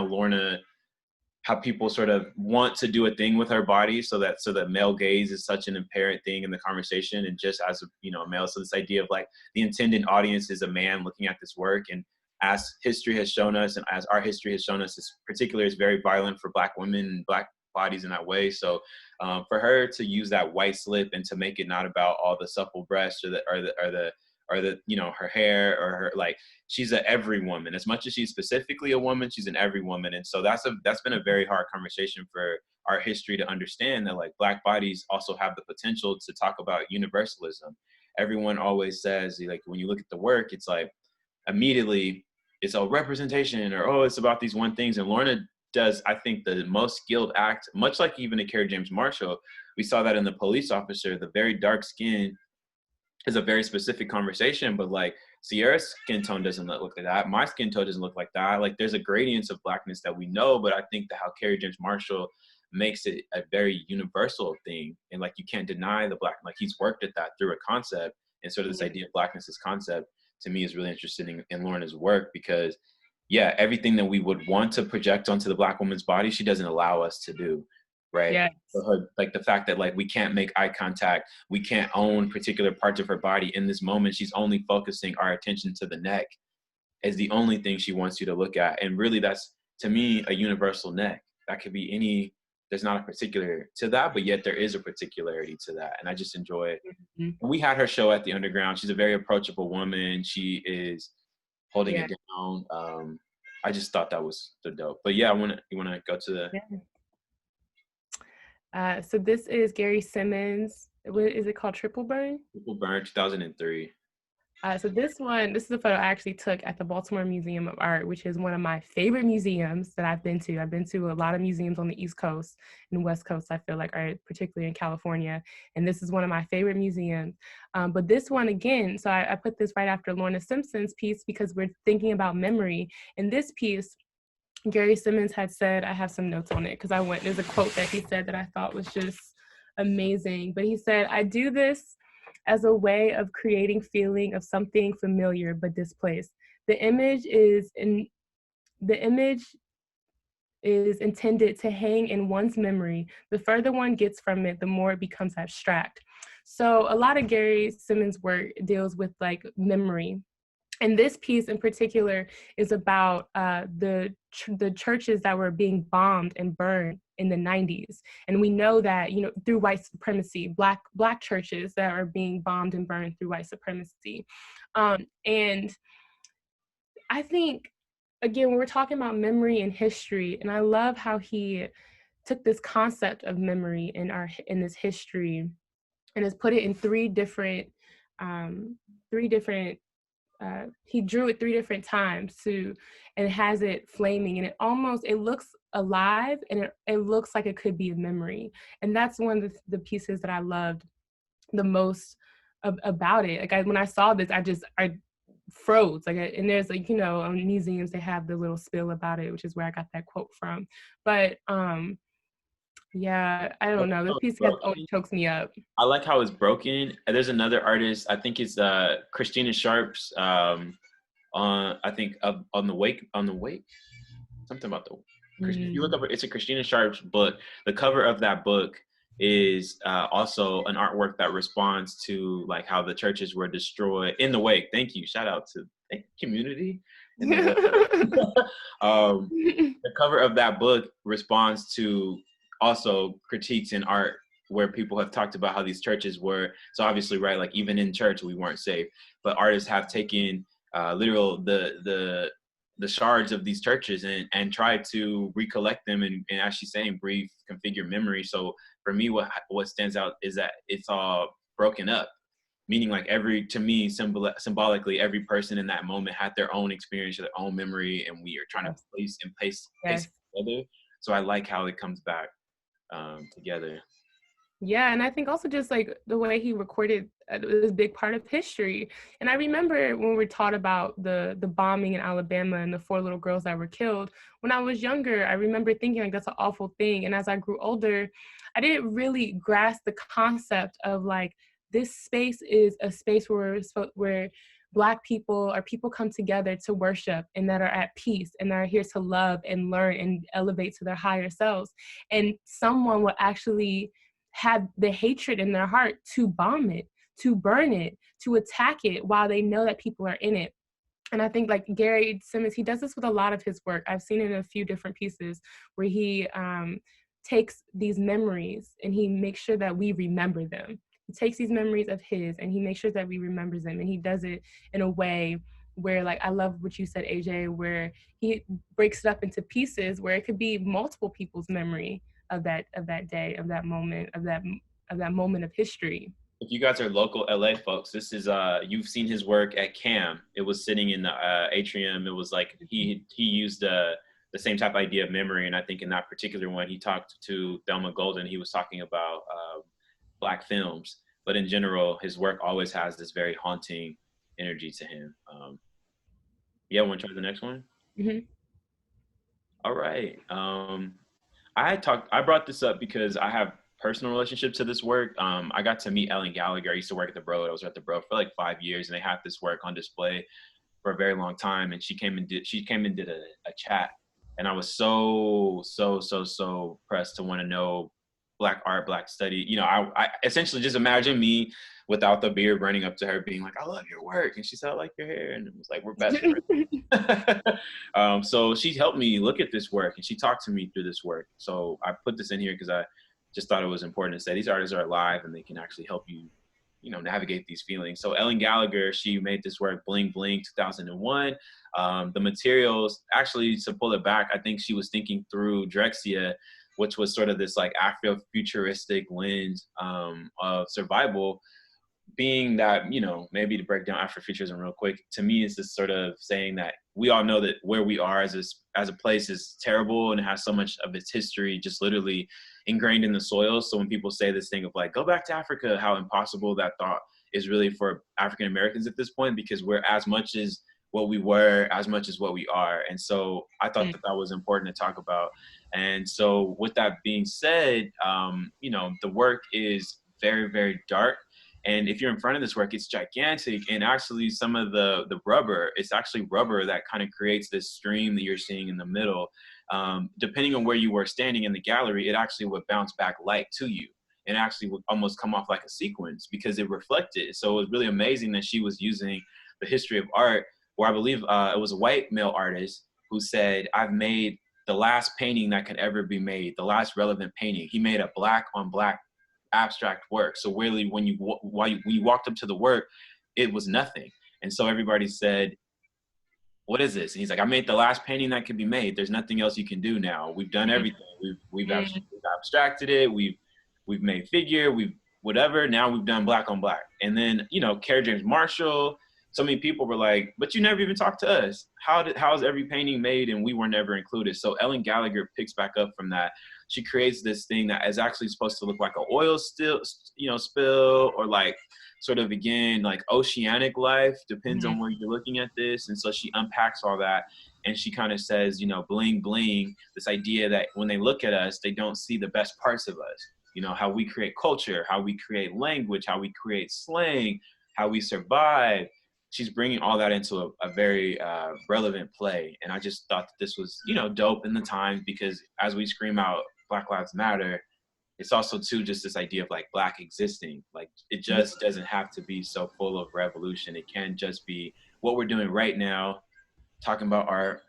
how people sort of want to do a thing with her body, so that male gaze is such an inherent thing in the conversation. And just as a male, so this idea of like the intended audience is a man looking at this work, and as history has shown us, and as our history has shown us, this particular is very violent for Black women and Black bodies in that way. So for her to use that white slip and to make it not about all the supple breasts or the her hair or her, like, she's a every woman. As much as she's specifically a woman, she's an every woman. And so that's been a very hard conversation for our history to understand, that like Black bodies also have the potential to talk about universalism. Everyone always says, like, when you look at the work, it's like immediately it's a representation, or it's about these one things. And Lorna does, I think, the most skilled act, much like even a Kerry James Marshall. We saw that in The Police Officer. The very dark skin is a very specific conversation, but like Ciarra's skin tone doesn't look like that. My skin tone doesn't look like that. Like there's a gradients of blackness that we know, but I think that how Kerry James Marshall makes it a very universal thing. And like, you can't deny the black, like he's worked at that through a concept. And sort of this idea of blackness as concept to me is really interesting in Lorna's work, because yeah, everything that we would want to project onto the Black woman's body, she doesn't allow us to do. Right. Yes. So her, like the fact that like we can't make eye contact, we can't own particular parts of her body in this moment. She's only focusing our attention to the neck as the only thing she wants you to look at. And really that's, to me, a universal neck. That could be any, there's not a particular to that, but yet there is a particularity to that. And I just enjoy it. Mm-hmm. We had her show at the Underground. She's a very approachable woman. She is holding it down. I just thought that was the dope. But yeah, you wanna go to the so this is Gary Simmons. What is it called? Triple Burn? Triple Burn, 2003. So this is a photo I actually took at the Baltimore Museum of Art, which is one of my favorite museums that I've been to. I've been to a lot of museums on the East Coast and West Coast, I feel like, particularly in California. And this is one of my favorite museums. But this one, again, so I put this right after Lorna Simpson's piece because we're thinking about memory. In this piece, Gary Simmons had said, I have some notes on it because there's a quote that he said that I thought was just amazing. But he said, I do this as a way of creating feeling of something familiar but displaced. The image is intended to hang in one's memory. The further one gets from it, the more it becomes abstract. So a lot of Gary Simmons' work deals with like memory. And this piece in particular is about the churches that were being bombed and burned in the 90s. And we know that, through white supremacy, black churches that are being bombed and burned through white supremacy. And I think, again, when we're talking about memory and history, and I love how he took this concept of memory in this history and has put it in three different he drew it 3 different times and has it flaming, and it looks alive, and it looks like it could be a memory. And that's one of the pieces that I loved the most about it. Like when I saw this, I froze. And there's museums, they have the little spill about it, which is where I got that quote from. But yeah, I don't know. This piece always chokes me up. I like how it's broken. There's another artist, I think it's Christina Sharp's on the wake, something about the. If you look up, it's a Christina Sharp's book. The cover of that book is also an artwork that responds to like how the churches were destroyed in the wake. Thank you. Shout out to the community. The cover of that book responds to also critiques in art where people have talked about how these churches were, so obviously, right, like even in church we weren't safe, but artists have taken the shards of these churches and tried to recollect them and as she's saying, reconfigure memory. So for me, what stands out is that it's all broken up, meaning like symbolically every person in that moment had their own experience, their own memory, and we are trying to place it together. So I like how it comes back together. Yeah, and I think also just like the way he recorded is a big part of history. And I remember when we were taught about the bombing in Alabama and the 4 little girls that were killed. When I was younger, I remember thinking like that's an awful thing. And as I grew older, I didn't really grasp the concept of like this space is a space where Black people or people come together to worship and that are at peace and that are here to love and learn and elevate to their higher selves. And someone will actually have the hatred in their heart to bomb it, to burn it, to attack it while they know that people are in it. And I think like Gary Simmons, he does this with a lot of his work. I've seen it in a few different pieces where he takes these memories and he makes sure that we remember them. He takes these memories of his and he makes sure that we remember them. And he does it in a way where, like, I love what you said, AJ, where he breaks it up into pieces where it could be multiple people's memory of that day, of that moment, of that moment of history. If you guys are local LA folks, this is you've seen his work at CAM. It was sitting in the atrium. It was like he used the same type of idea of memory, and I think in that particular one, he talked to Thelma Golden. He was talking about Black films, but in general, his work always has this very haunting energy to him. Yeah, want to try the next one? Mm-hmm. All right. I brought this up because I have personal relationship to this work. I got to meet Ellen Gallagher. I used to work at the Broad. I was at the Broad for like 5 years, and they had this work on display for a very long time. And she came and did a chat, and I was so pressed to want to know Black art, Black study. You know, I essentially just imagine me without the beard running up to her, being like, "I love your work," and she said, "I like your hair," and it was like, "We're best friends." So she helped me look at this work, and she talked to me through this work. So I put this in here because I just thought it was important to say these artists are alive and they can actually help you, you know, navigate these feelings. So Ellen Gallagher, she made this work, Bling Bling, 2001. The materials, actually, to pull it back, I think she was thinking through Drexia, which was sort of this like Afrofuturistic lens of survival. Being that, you know, maybe to break down Afrofuturism real quick, to me is this sort of saying that we all know that where we are as a place is terrible and it has so much of its history just literally ingrained in the soil. So when people say this thing of like, go back to Africa, how impossible that thought is really for African Americans at this point, because we're as much as what we were, as much as what we are. And so I thought that was important to talk about. And so with that being said, you know, the work is very, very dark. And if you're in front of this work, it's gigantic. And actually some of the rubber, it's actually rubber that kind of creates this stream that you're seeing in the middle. Depending on where you were standing in the gallery, it actually would bounce back light to you and actually would almost come off like a sequence because it reflected. So it was really amazing that she was using the history of art, where I believe it was a white male artist who said, "I've made the last painting that could ever be made, the last relevant painting." He made a black on black abstract work. So really, when you walked up to the work, it was nothing. And so everybody said, "What is this?" And he's like, "I made the last painting that could be made. There's nothing else you can do now. We've done everything. We've abstracted it. We've made figure. We've whatever. Now we've done black on black." And then, you know, Kerry James Marshall, so many people were like, "But you never even talked to us. How is every painting made and we were never included?" So Ellen Gallagher picks back up from that. She creates this thing that is actually supposed to look like an oil spill, or like sort of, again, like oceanic life, depends on where you're looking at this. And so she unpacks all that, and she kind of says, you know, bling bling, this idea that when they look at us, they don't see the best parts of us. You know, how we create culture, how we create language, how we create slang, how we survive. She's bringing all that into a very relevant play. And I just thought that this was, you know, dope in the times, because as we scream out Black Lives Matter, it's also too just this idea of like Black existing. Like, it just doesn't have to be so full of revolution. It can just be what we're doing right now, talking about art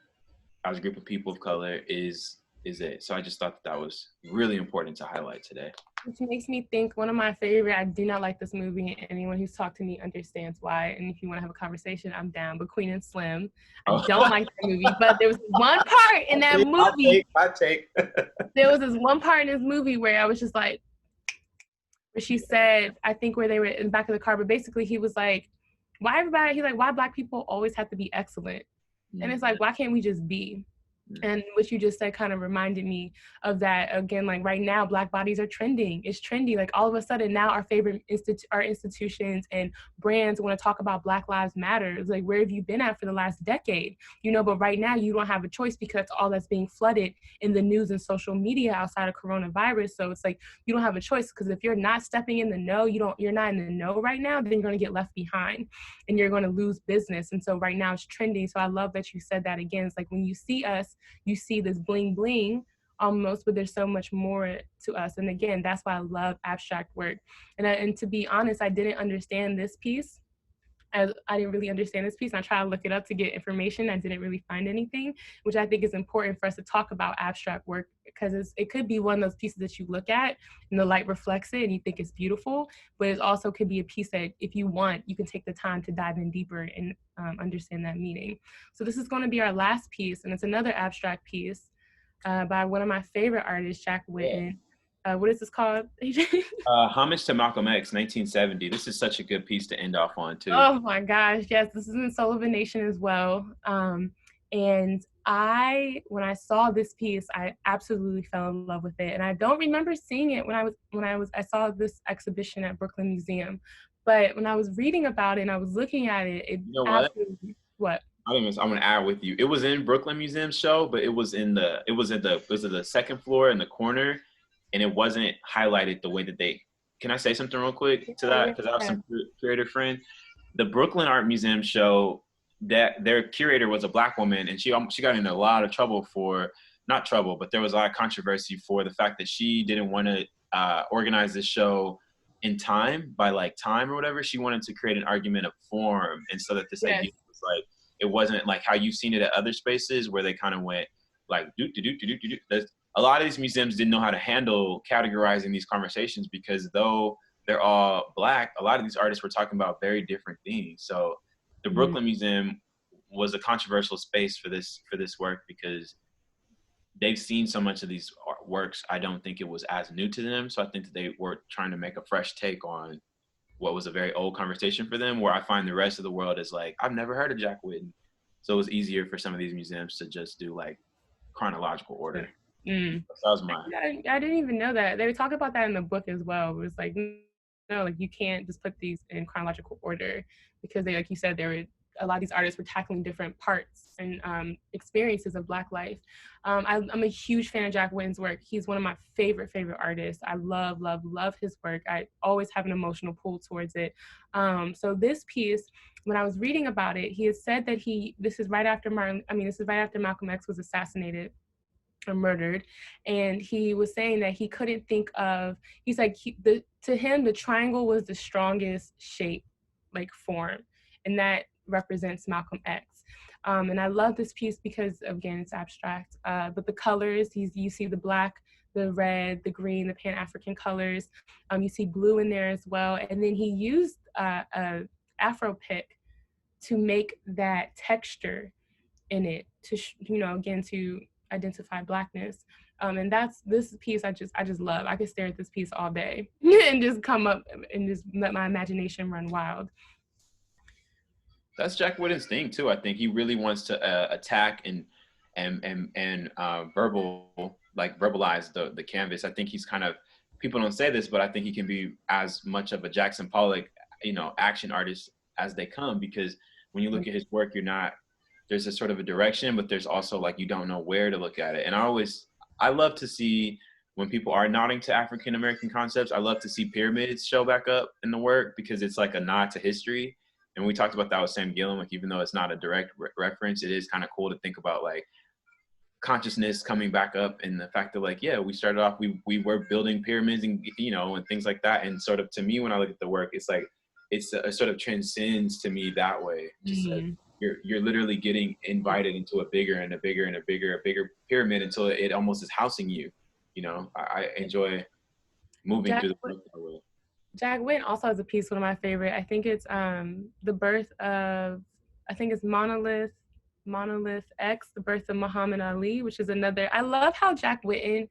as a group of people of color is it. So I just thought that was really important to highlight today. Which makes me think one of my favorite, I do not like this movie, and anyone who's talked to me understands why, and if you want to have a conversation, I'm down, but Queen and Slim, I don't like that movie, but there was one part in that movie, there was this one part in this movie where I was just like, where she said, I think where they were in the back of the car, but basically he was like, why Black people always have to be excellent? And it's like, why can't we just be? And what you just said kind of reminded me of that. Again, like right now, Black bodies are trending. It's trendy. Like all of a sudden now our favorite institutions and brands want to talk about Black Lives Matter. It's like, where have you been at for the last decade? You know, but right now you don't have a choice because all that's being flooded in the news and social media outside of coronavirus. So it's like, you don't have a choice, because if you're not stepping in the know, you're not in the know right now, then you're going to get left behind and you're going to lose business. And so right now it's trending. So I love that you said that again. It's like, when you see us, you see this bling bling almost, but there's so much more to us. And again, that's why I love abstract work. And to be honest, I didn't understand this piece. I didn't really understand this piece, and I tried to look it up to get information. I didn't really find anything, which I think is important for us to talk about abstract work, because it could be one of those pieces that you look at and the light reflects it and you think it's beautiful, but it also could be a piece that, if you want, you can take the time to dive in deeper and understand that meaning. So this is going to be our last piece, and it's another abstract piece by one of my favorite artists, Jack Whitten. What is this called, AJ? Homage to Malcolm X, 1970. This is such a good piece to end off on, too. Oh my gosh, yes, this is in Soul of a Nation as well. And when I saw this piece, I absolutely fell in love with it. And I don't remember seeing it when I saw this exhibition at Brooklyn Museum, But when I was reading about it and I was looking at it, it You know what? absolutely, what? I'm gonna add with you. It was in Brooklyn Museum show, but it was at the second floor in the corner, and it wasn't highlighted the way that they. Can I say something real quick to that? Yeah, Because I have yeah, some curator friends. The Brooklyn Art Museum show, that their curator was a black woman, and she got into a lot of trouble for, not trouble, but there was a lot of controversy for the fact that she didn't want to organize this show in time, by like time or whatever. She wanted to create an argument of form, and so that this yes, idea was like, it wasn't like how you've seen it at other spaces where they kind of went like do. A lot of these museums didn't know how to handle categorizing these conversations, because though they're all black, a lot of these artists were talking about very different things. So the mm, Brooklyn Museum was a controversial space for this work, because they've seen so much of these works. I don't think it was as new to them. So I think that they were trying to make a fresh take on what was a very old conversation for them, where I find the rest of the world is like, I've never heard of Jack Whitten. So it was easier for some of these museums to just do like chronological order. mm. So that was my. I didn't even know that. They talk about that in the book as well. It was like, no, like you can't just put these in chronological order, because they, like you said, there were a lot of these artists were tackling different parts and experiences of Black life. I'm a huge fan of Jack Whitten's work. He's one of my favorite artists. I love, love, love his work. I always have an emotional pull towards it. So this piece, when I was reading about it, he has said that this is right after Malcolm X was assassinated or murdered, and he was saying that he couldn't think of, he's like, to him the triangle was the strongest shape, like form, and that represents Malcolm X. And I love this piece because, again, it's abstract, but the colors, you see the black, the red, the green, the Pan-African colors, you see blue in there as well, and then he used a Afro pick to make that texture in it, to again, to identify Blackness. And that's this piece I just love. I could stare at this piece all day and just come up and just let my imagination run wild. That's Jack Whitten's thing too. I think he really wants to attack and verbalize the canvas. I think he's kind of, people don't say this, but I think he can be as much of a Jackson Pollock, action artist as they come, because when you look at his work, there's a sort of a direction, but there's also like, you don't know where to look at it. And I love to see when people are nodding to African American concepts. I love to see pyramids show back up in the work, because it's like a nod to history. And we talked about that with Sam Gillen, like even though it's not a direct reference, it is kind of cool to think about like consciousness coming back up, and the fact that like, yeah, we started off, we were building pyramids and and things like that. And sort of, to me, when I look at the work, it's like it's a sort of transcends to me that way. Just like you're literally getting invited into a bigger and a bigger and a bigger pyramid until it almost is housing you. I enjoy moving through the work that way. Jack Whitten also has a piece, one of my favorite. I think it's the birth of, I think it's Monolith X, the birth of Muhammad Ali, which is another. I love how Jack Whitten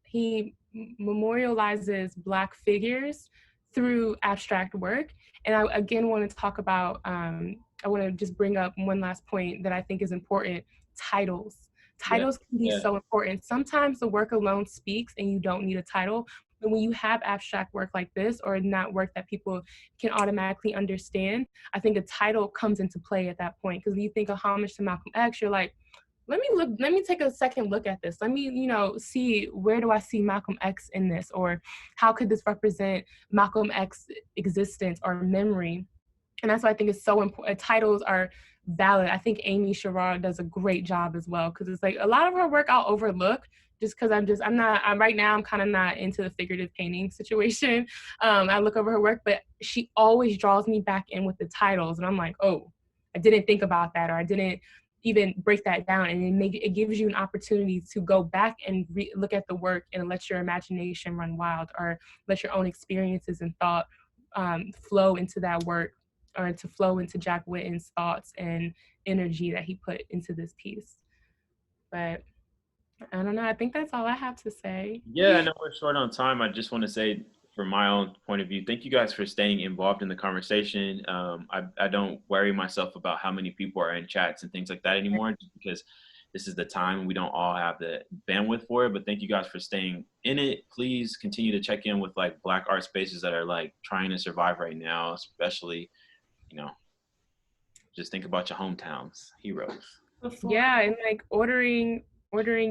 he memorializes Black figures through abstract work. And I again want to talk about, I want to just bring up one last point that I think is important: titles. Titles can be so important. Sometimes the work alone speaks and you don't need a title. But when you have abstract work like this, or not work that people can automatically understand, I think a title comes into play at that point. Because when you think of homage to Malcolm X, you're like, let me take a second look at this. Let me, see, where do I see Malcolm X in this? Or how could this represent Malcolm X's existence or memory? And that's why I think it's so important. Titles are valid. I think Amy Ciarra does a great job as well, because it's like a lot of her work I'll overlook just because I'm right now, I'm kind of not into the figurative painting situation. I look over her work, but she always draws me back in with the titles. And I'm like, oh, I didn't think about that, or I didn't even break that down. And it gives you an opportunity to go back and look at the work and let your imagination run wild, or let your own experiences and thought flow into that work, or to flow into Jack Whitten's thoughts and energy that he put into this piece. But I don't know. I think that's all I have to say. Yeah, I know we're short on time. I just want to say, from my own point of view, thank you guys for staying involved in the conversation. I don't worry myself about how many people are in chats and things like that anymore, just because this is the time. We don't all have the bandwidth for it, but thank you guys for staying in it. Please continue to check in with like Black art spaces that are like trying to survive right now, especially, you know, just think about your hometowns, heroes. Yeah, and like ordering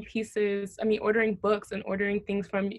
pieces, ordering books and ordering things from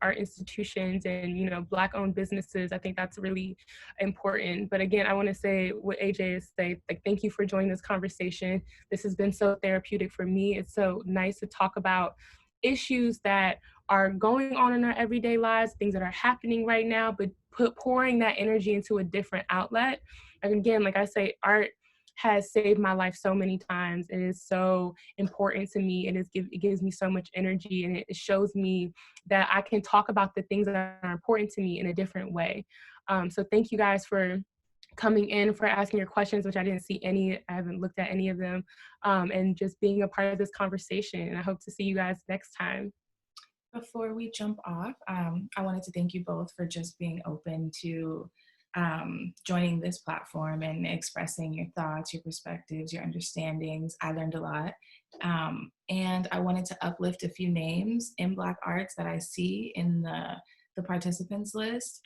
our institutions and, you know, Black owned businesses. I think that's really important. But again, I want to say what AJ is saying, like, thank you for joining this conversation. This has been so therapeutic for me. It's so nice to talk about issues that are going on in our everyday lives, things that are happening right now, but pouring that energy into a different outlet. And again, like I say, art has saved my life so many times. It is so important to me. It gives me so much energy, and it shows me that I can talk about the things that are important to me in a different way. So thank you guys for coming in, for asking your questions, which I didn't see any. I haven't looked at any of them, and just being a part of this conversation. And I hope to see you guys next time. Before we jump off, I wanted to thank you both for just being open to joining this platform and expressing your thoughts, your perspectives, your understandings. I learned a lot. And I wanted to uplift a few names in Black arts that I see in the participants list.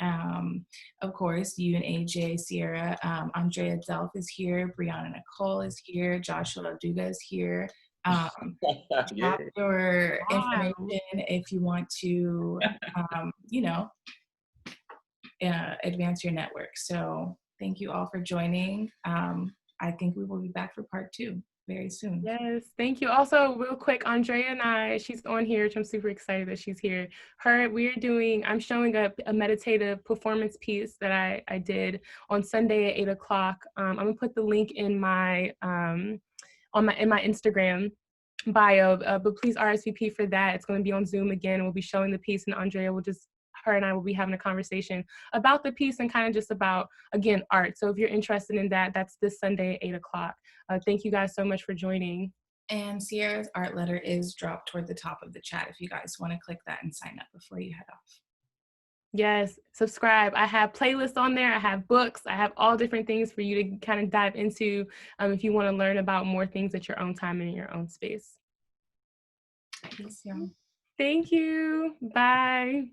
Of course, you and AJ, Ciarra, Andrea Delph is here, Brianna Nicole is here, Joshua Duga is here. Drop your information if you want to, you know, advance your network. So thank you all for joining. I think we will be back for part 2 very soon. Yes, thank you. Also, real quick, Andrea and I, she's on here, which I'm super excited that she's here. I'm showing a meditative performance piece that I did on Sunday at 8 o'clock. I'm gonna put the link in my in my Instagram bio, but please RSVP for that. It's going to be on Zoom again. We'll be showing the piece, and Andrea her and I will be having a conversation about the piece and kind of just about, again, art. So if you're interested in that, that's this Sunday at 8 o'clock. Thank you guys so much for joining. And Ciarra's art letter is dropped toward the top of the chat if you guys want to click that and sign up before you head off. Yes, subscribe. I have playlists on there. I have books. I have all different things for you to kind of dive into if you want to learn about more things at your own time and in your own space. Peace, y'all. Thank you. Bye.